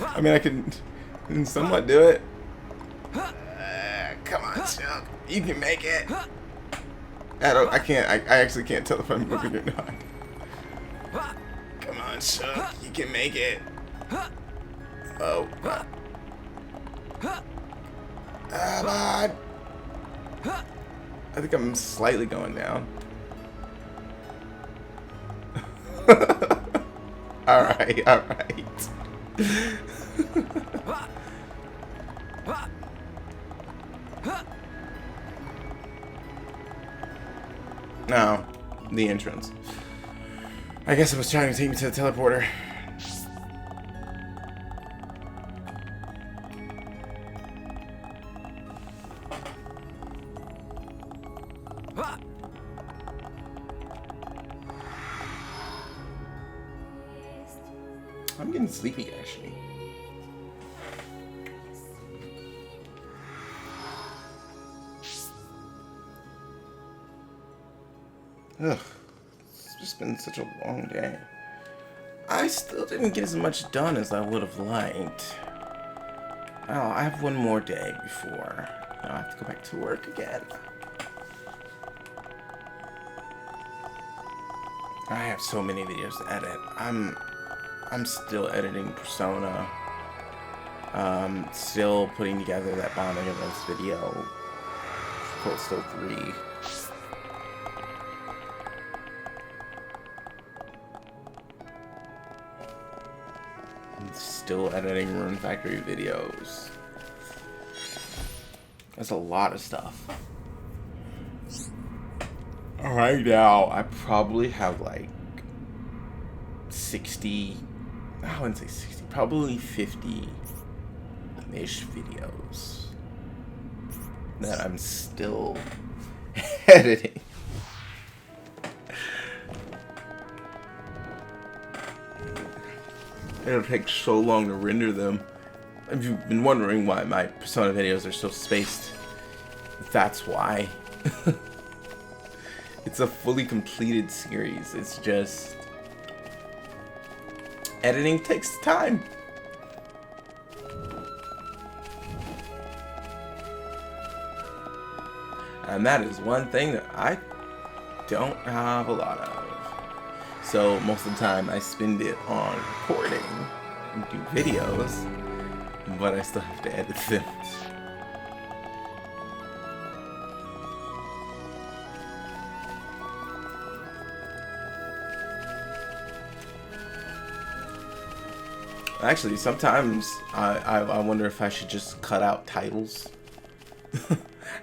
I mean, I can somewhat do it. Come on, Chuck. You can make it. I can't. I actually can't tell if I'm moving or not. Come on, Chuck. You can make it. Oh. Come on. I think I'm slightly going down. Alright, alright. No, the entrance. I guess it was trying to take me to the teleporter. I'm getting sleepy, actually. Ugh, it's just been such a long day. I still didn't get as much done as I would have liked. Oh, I have one more day before I have to go back to work again. I have so many videos to edit. I'm still editing Persona. Still putting together that bonding events video. Cold Steel 3. I'm still editing Rune Factory videos. That's a lot of stuff. Right now, I probably have like 60, I wouldn't say 60, probably 50-ish videos that I'm still editing. It'll take so long to render them. If you've been wondering why my Persona videos are so spaced, that's why. It's a fully completed series. It's just editing takes time. And that is one thing that I don't have a lot of. So most of the time I spend it on recording and do videos, but I still have to edit them. Actually, sometimes I wonder if I should just cut out titles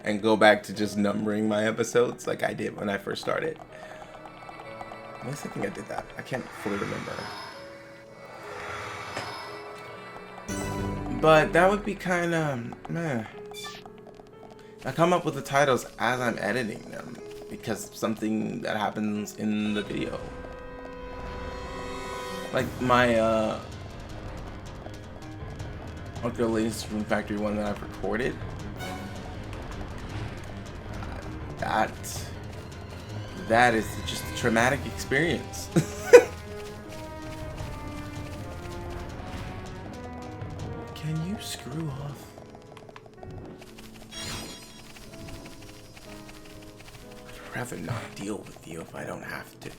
and go back to just numbering my episodes like I did when I first started. At least I think I did that. I can't fully remember. But that would be kind of meh. I come up with the titles as I'm editing them because of something that happens in the video. Like my like the latest Rune Factory one that I've recorded. That is just a traumatic experience. Can you screw off? I'd rather not deal with you if I don't have to.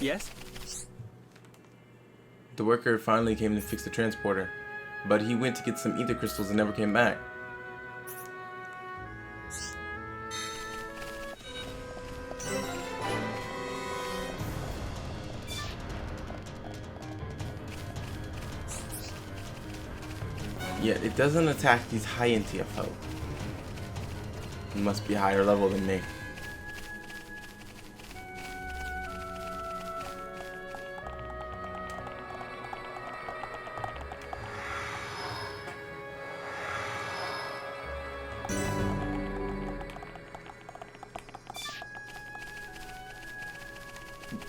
Yes? The worker finally came to fix the transporter, but he went to get some ether crystals and never came back. Yet it doesn't attack these high Telethia folk. It must be higher level than me.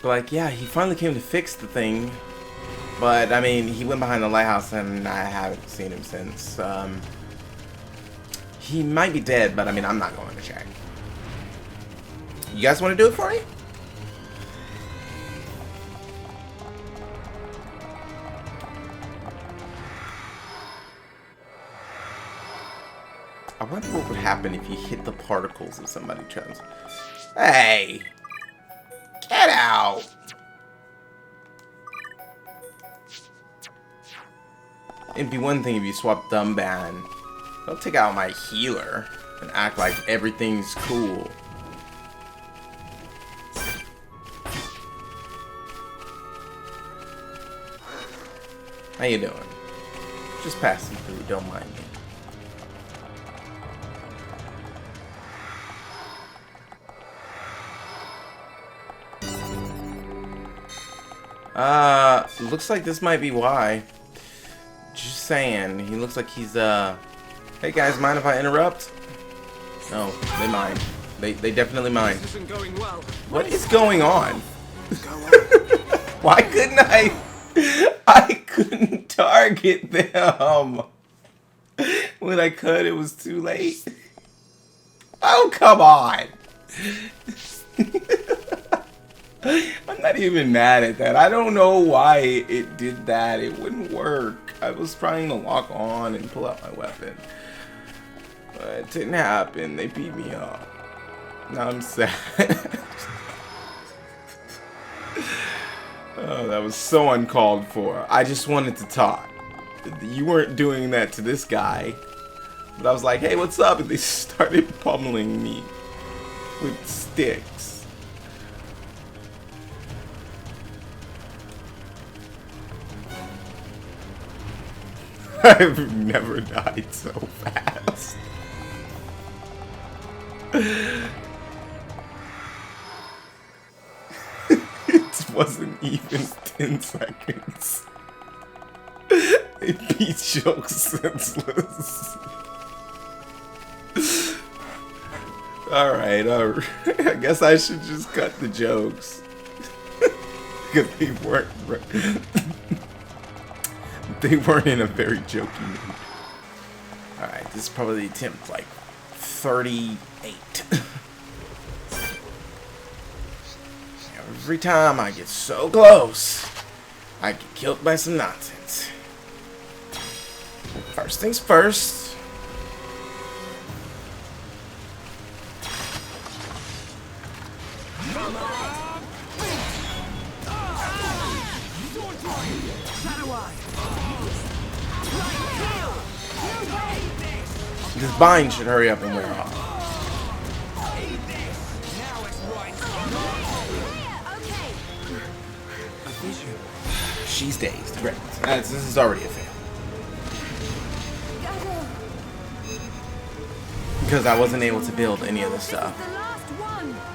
Like, yeah, he finally came to fix the thing, but I mean, he went behind the lighthouse and I haven't seen him since. He might be dead, but I mean, I'm not going to check. You guys want to do it for me? I wonder what would happen if you hit the particles of somebody turns. Hey! Get out! It'd be one thing if you swap Dumban. Don't take out my healer and act like everything's cool. How you doing? Just passing through, don't mind me. Looks like this might be why. Just saying, he looks like he's, hey guys, mind if I interrupt? No, they mind. They definitely mind. This isn't going well. What is going on? Why couldn't I couldn't target them. When I could, it was too late. Oh, come on. I'm not even mad at that. I don't know why it did that. It wouldn't work. I was trying to lock on and pull out my weapon. But it didn't happen. They beat me up. Now I'm sad. Oh, that was so uncalled for. I just wanted to talk. You weren't doing that to this guy. But I was like, hey, what's up? And they started pummeling me with sticks. I've never died so fast. It wasn't even 10 seconds. They beat Shulk senseless. Alright, I guess I should just cut the jokes. Because they weren't in a very jokey mood. Alright, this is probably attempt like 38. Every time I get so close, I get killed by some nonsense. First things first. This bind should hurry up and wear off. She's dazed. Great. This is already a fail. Because I wasn't able to build any of this stuff.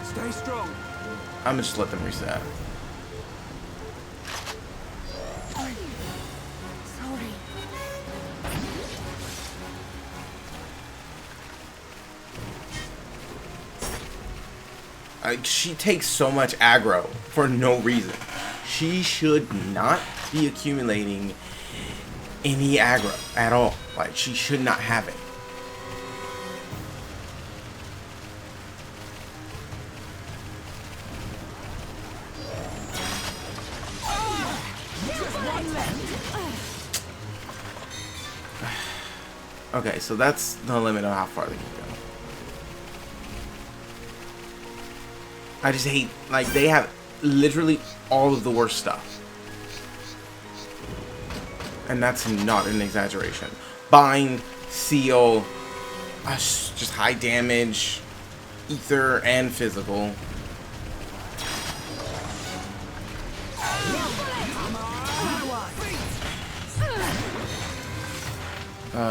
Stay strong. I'm gonna just let them reset. She takes so much aggro for no reason. She should not be accumulating any aggro at all. Like, she should not have it. Okay, so that's the limit of how far they can go. I just hate, like, they have literally all of the worst stuff. And that's not an exaggeration. Bind, seal, just high damage, ether, and physical. Tree.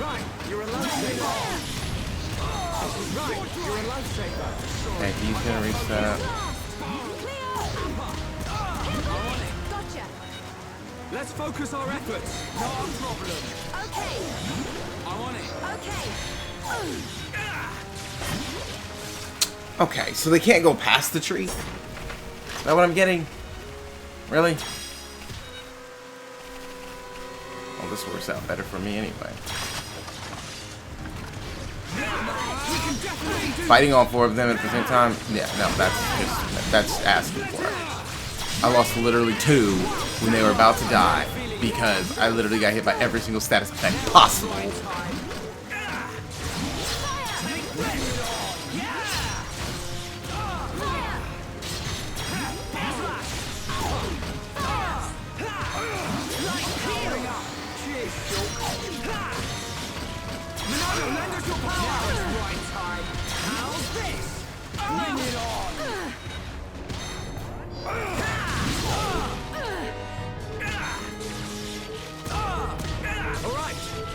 Right, you're a lifesaver. Right, you're a lifesaver. Okay, he's gonna reach that. Gotcha. Let's focus our efforts. No problem. Okay. I'm on it. Okay. Okay, so they can't go past the tree? Is that what I'm getting? Really? Well, this works out better for me anyway. Fighting all four of them at the same time? Yeah, no, that's asking for it. I lost literally 2 when they were about to die because I literally got hit by every single status effect possible.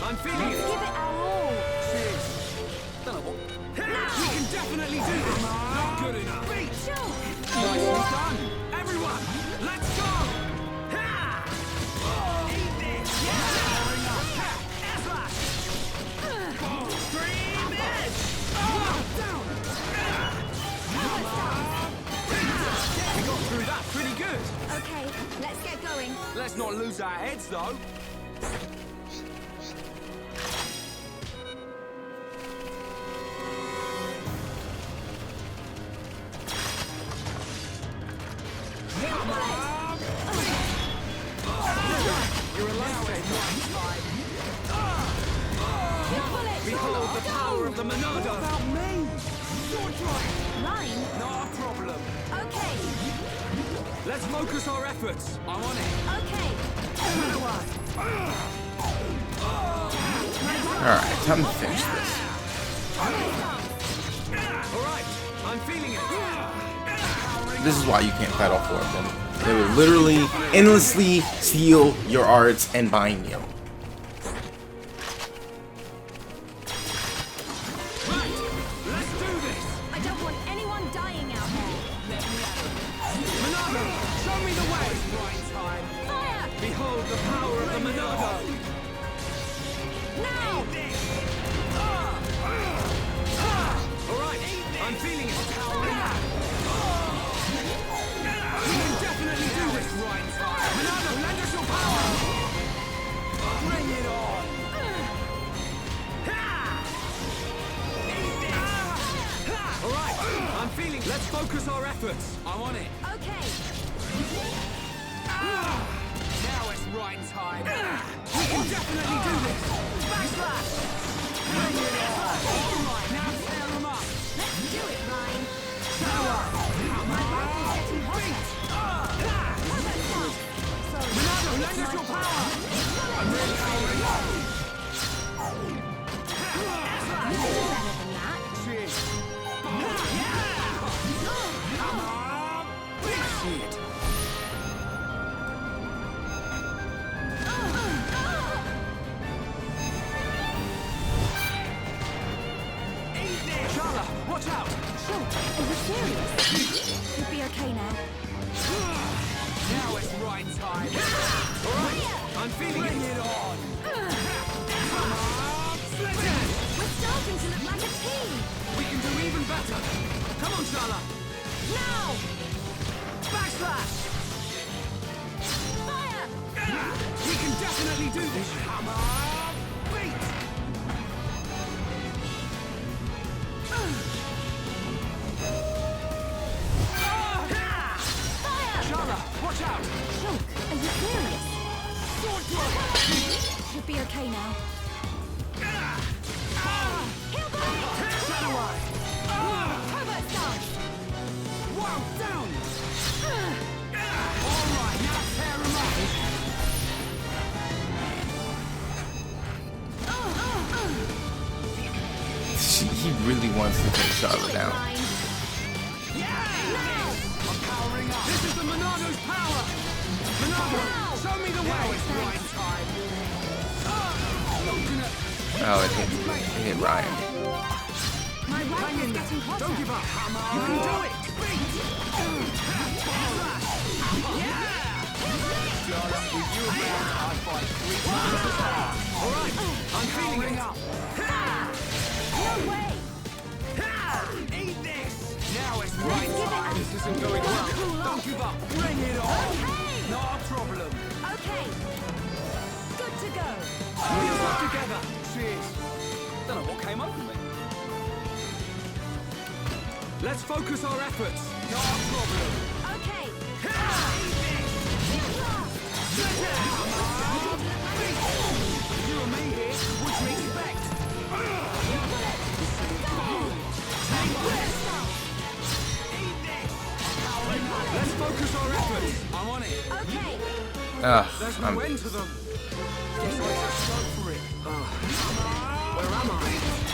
I'm feeling it. Give it our all. Cheers. Don't know what. We can definitely do this. Not good enough. Nicely done. Everyone, let's go. Eat this. Scream it. Down. We got through that pretty good. Okay, let's get going. Let's not lose our heads, though. Behold the power of the Monado! What about me? Sword drive! Line? Not a problem. Okay. Let's focus our efforts. I'm on it. Okay. Alright, time to finish this. Alright, I'm feeling it. This is why you can't fight all 4 of them. They will literally endlessly steal your arts and bind you. Behold the power of the Monado! Now! Alright, I'm feeling it. We can definitely do this right time. Monado, lend us your power! Bring it on! Alright, I'm feeling it. Let's focus our efforts. I'm on it. Okay. Now it's right time. We can definitely do this. Backslash! Bring it on! Alright, now tear them up. Let's do it, Ryan. My life is getting hotter. Monado, lend us your power! I'm really hungry. Better than that. Cheers. Come on! See it. Watch out! Sure. Are you serious? You'll be okay now. Now it's right time. Alright, I'm feeling it. Bring it on! Come on! Split it! We're starting to look like a team. We can do even better. Come on, Shala! Now! Backslash! Fire! We can definitely do this. Come on! Beat! Shala, watch out! Shulk, are you serious? Sword throw! Should be okay now. Heal Shadow Eye! Covert stance! Wow, down! Alright, now tear him up! he really wants to take Charlotte down. This is the Monado's power! Monado, show me the way! Oh, it hit Ryan. My right is getting hotter. Don't give up. You can do it. All right, I'm feeling it. No way. Eat this. Now it's right time. This isn't going well. Don't give up. Bring it on. Okay. Not a problem. Okay. Good to go. We'll work together. Cheers. Don't know what came over me. Let's focus our efforts. Not a problem. Okay. You and me here, what do you expect? Let's focus our efforts. I'm on it. Okay. There's no end to them. Guess I just go for it. Where am I?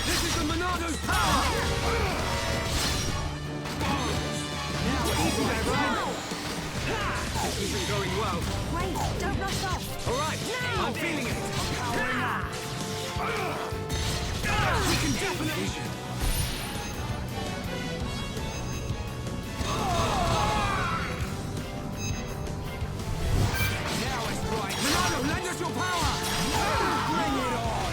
This is the Monado's power! Now easy there, Ryan. This isn't going well. Wait, don't rush off. All right, I'm feeling it. We can definitely... Now it's right. Monado, lend us your power! Bring it on!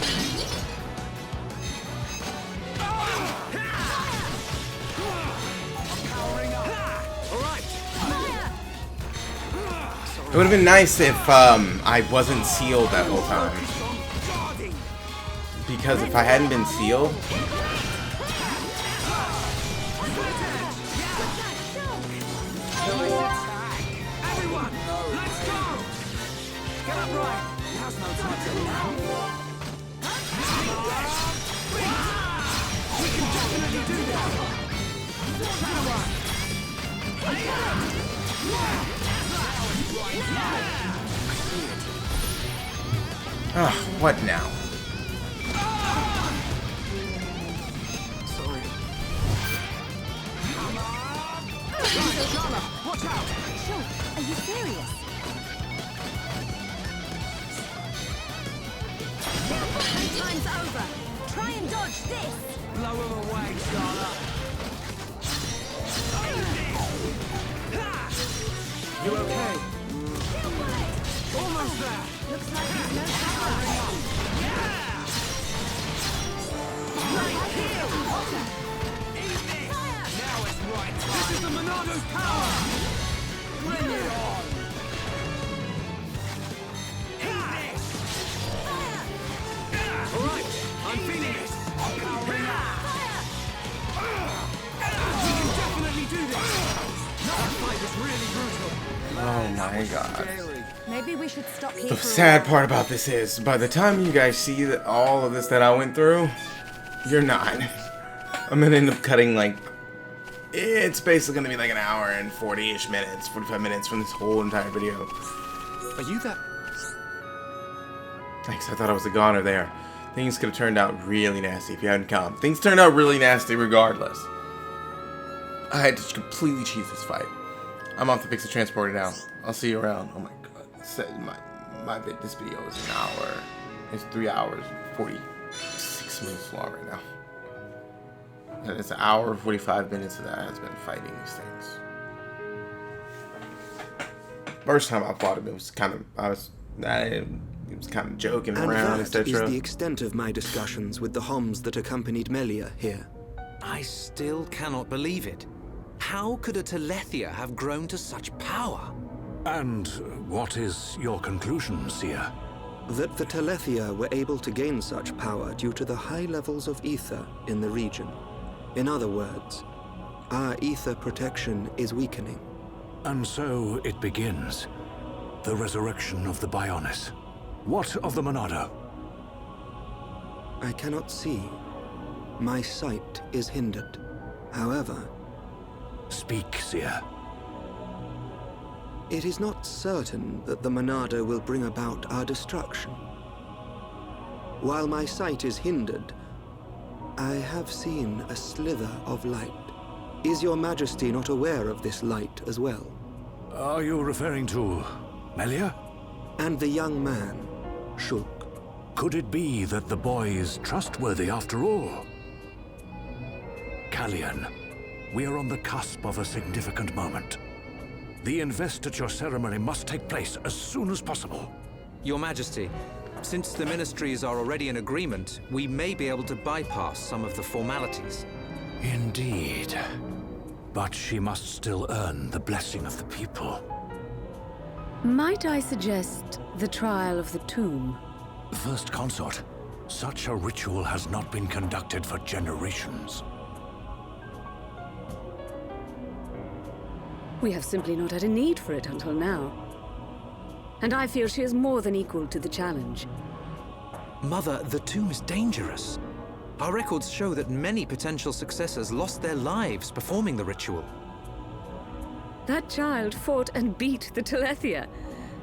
I'm powering up. All right. It would have been nice if I wasn't sealed that whole time. Because if I hadn't been sealed, Everyone, let's go! Get up, Ryan. Now's no time to now. We can definitely do this. what now? Sorry. Watch out! Sure. Are you serious? Time's over. Try and dodge this. Blow him away, Charlotte. You okay? Almost there. Looks like there's no cover. Right here. Eat this. Now it's right time. This is the Monado's power. Bring it on. Eat this. All right, I'm feeling it. I'm powering up. We can definitely do this. That fight was really brutal. Oh my god. Maybe we should stop here. The sad part about this is, by the time you guys see that all of this that I went through, you're not. I'm gonna end up cutting like, it's basically gonna be like an hour and 40-ish minutes, 45 minutes from this whole entire video. Are you that? Thanks, I thought I was a goner there. Things could have turned out really nasty if you hadn't come. Things turned out really nasty regardless. I had to completely cheese this fight. I'm off to fix the transporter now. I'll see you around. Oh my god. This video is an hour. It's 3 hours and 46 minutes long right now. And it's an hour and 45 minutes of that has been fighting these things. First time I fought him, it was kind of joking around, And that is etc. the extent of my discussions with the Homs that accompanied Melia here. I still cannot believe it. How could a Telethia have grown to such power? And what is your conclusion, Seer? That the Telethia were able to gain such power due to the high levels of ether in the region. In other words, our ether protection is weakening. And so it begins. The resurrection of the Bionis. What of the Monado? I cannot see. My sight is hindered. However... Speak, Seer. It is not certain that the Monado will bring about our destruction. While my sight is hindered, I have seen a slither of light. Is your Majesty not aware of this light as well? Are you referring to Melia? And the young man, Shulk. Could it be that the boy is trustworthy after all? Callian, we are on the cusp of a significant moment. The investiture ceremony must take place as soon as possible. Your Majesty, since the ministries are already in agreement, we may be able to bypass some of the formalities. Indeed. But she must still earn the blessing of the people. Might I suggest the trial of the tomb? First Consort, such a ritual has not been conducted for generations. We have simply not had a need for it until now. And I feel she is more than equal to the challenge. Mother, the tomb is dangerous. Our records show that many potential successors lost their lives performing the ritual. That child fought and beat the Telethia.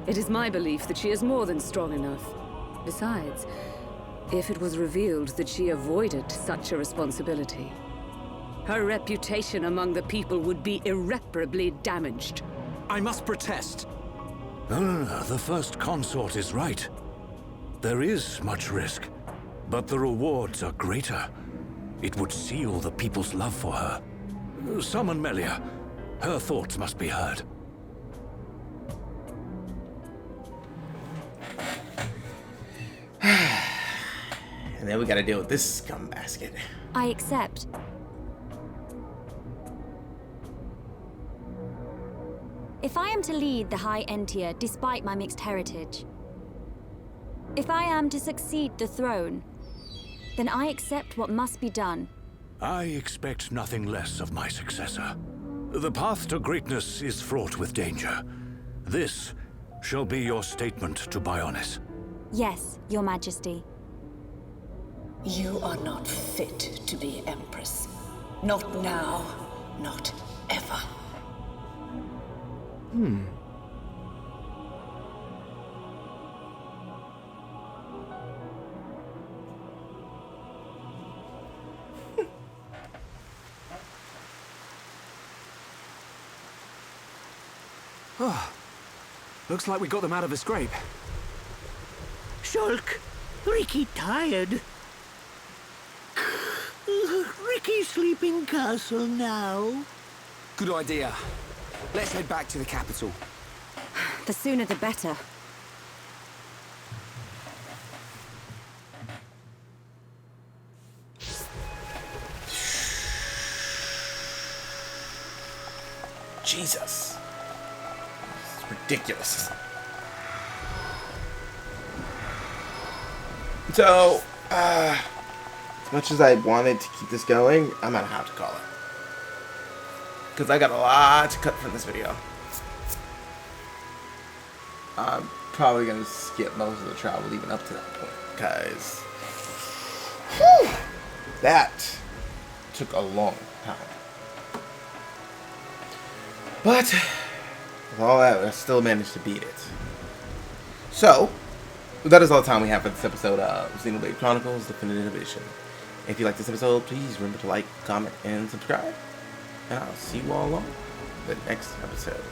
It is my belief that she is more than strong enough. Besides, if it was revealed that she avoided such a responsibility, her reputation among the people would be irreparably damaged. I must protest. No, the First Consort is right. There is much risk, but the rewards are greater. It would seal the people's love for her. Summon Melia. Her thoughts must be heard. And then we gotta deal with this scum basket. I accept. If I am to lead the High Entia despite my mixed heritage, if I am to succeed the throne, then I accept what must be done. I expect nothing less of my successor. The path to greatness is fraught with danger. This shall be your statement to Bionis. Yes, Your Majesty. You are not fit to be Empress. Not now, not ever. Looks like we got them out of a scrape. Shulk, Ricky tired. Ricky sleeping castle now. Good idea. Let's head back to the capital. The sooner the better. Jesus. It's ridiculous. So, as much as I wanted to keep this going, I'm gonna have to call it. Because I got a lot to cut from this video. I'm probably gonna skip most of the travel even up to that point. Because that took a long time. But with all that, I still managed to beat it. So, that is all the time we have for this episode of Xenoblade Chronicles Definitive Edition. If you like this episode, please remember to like, comment, and subscribe. And I'll see you all on the next episode.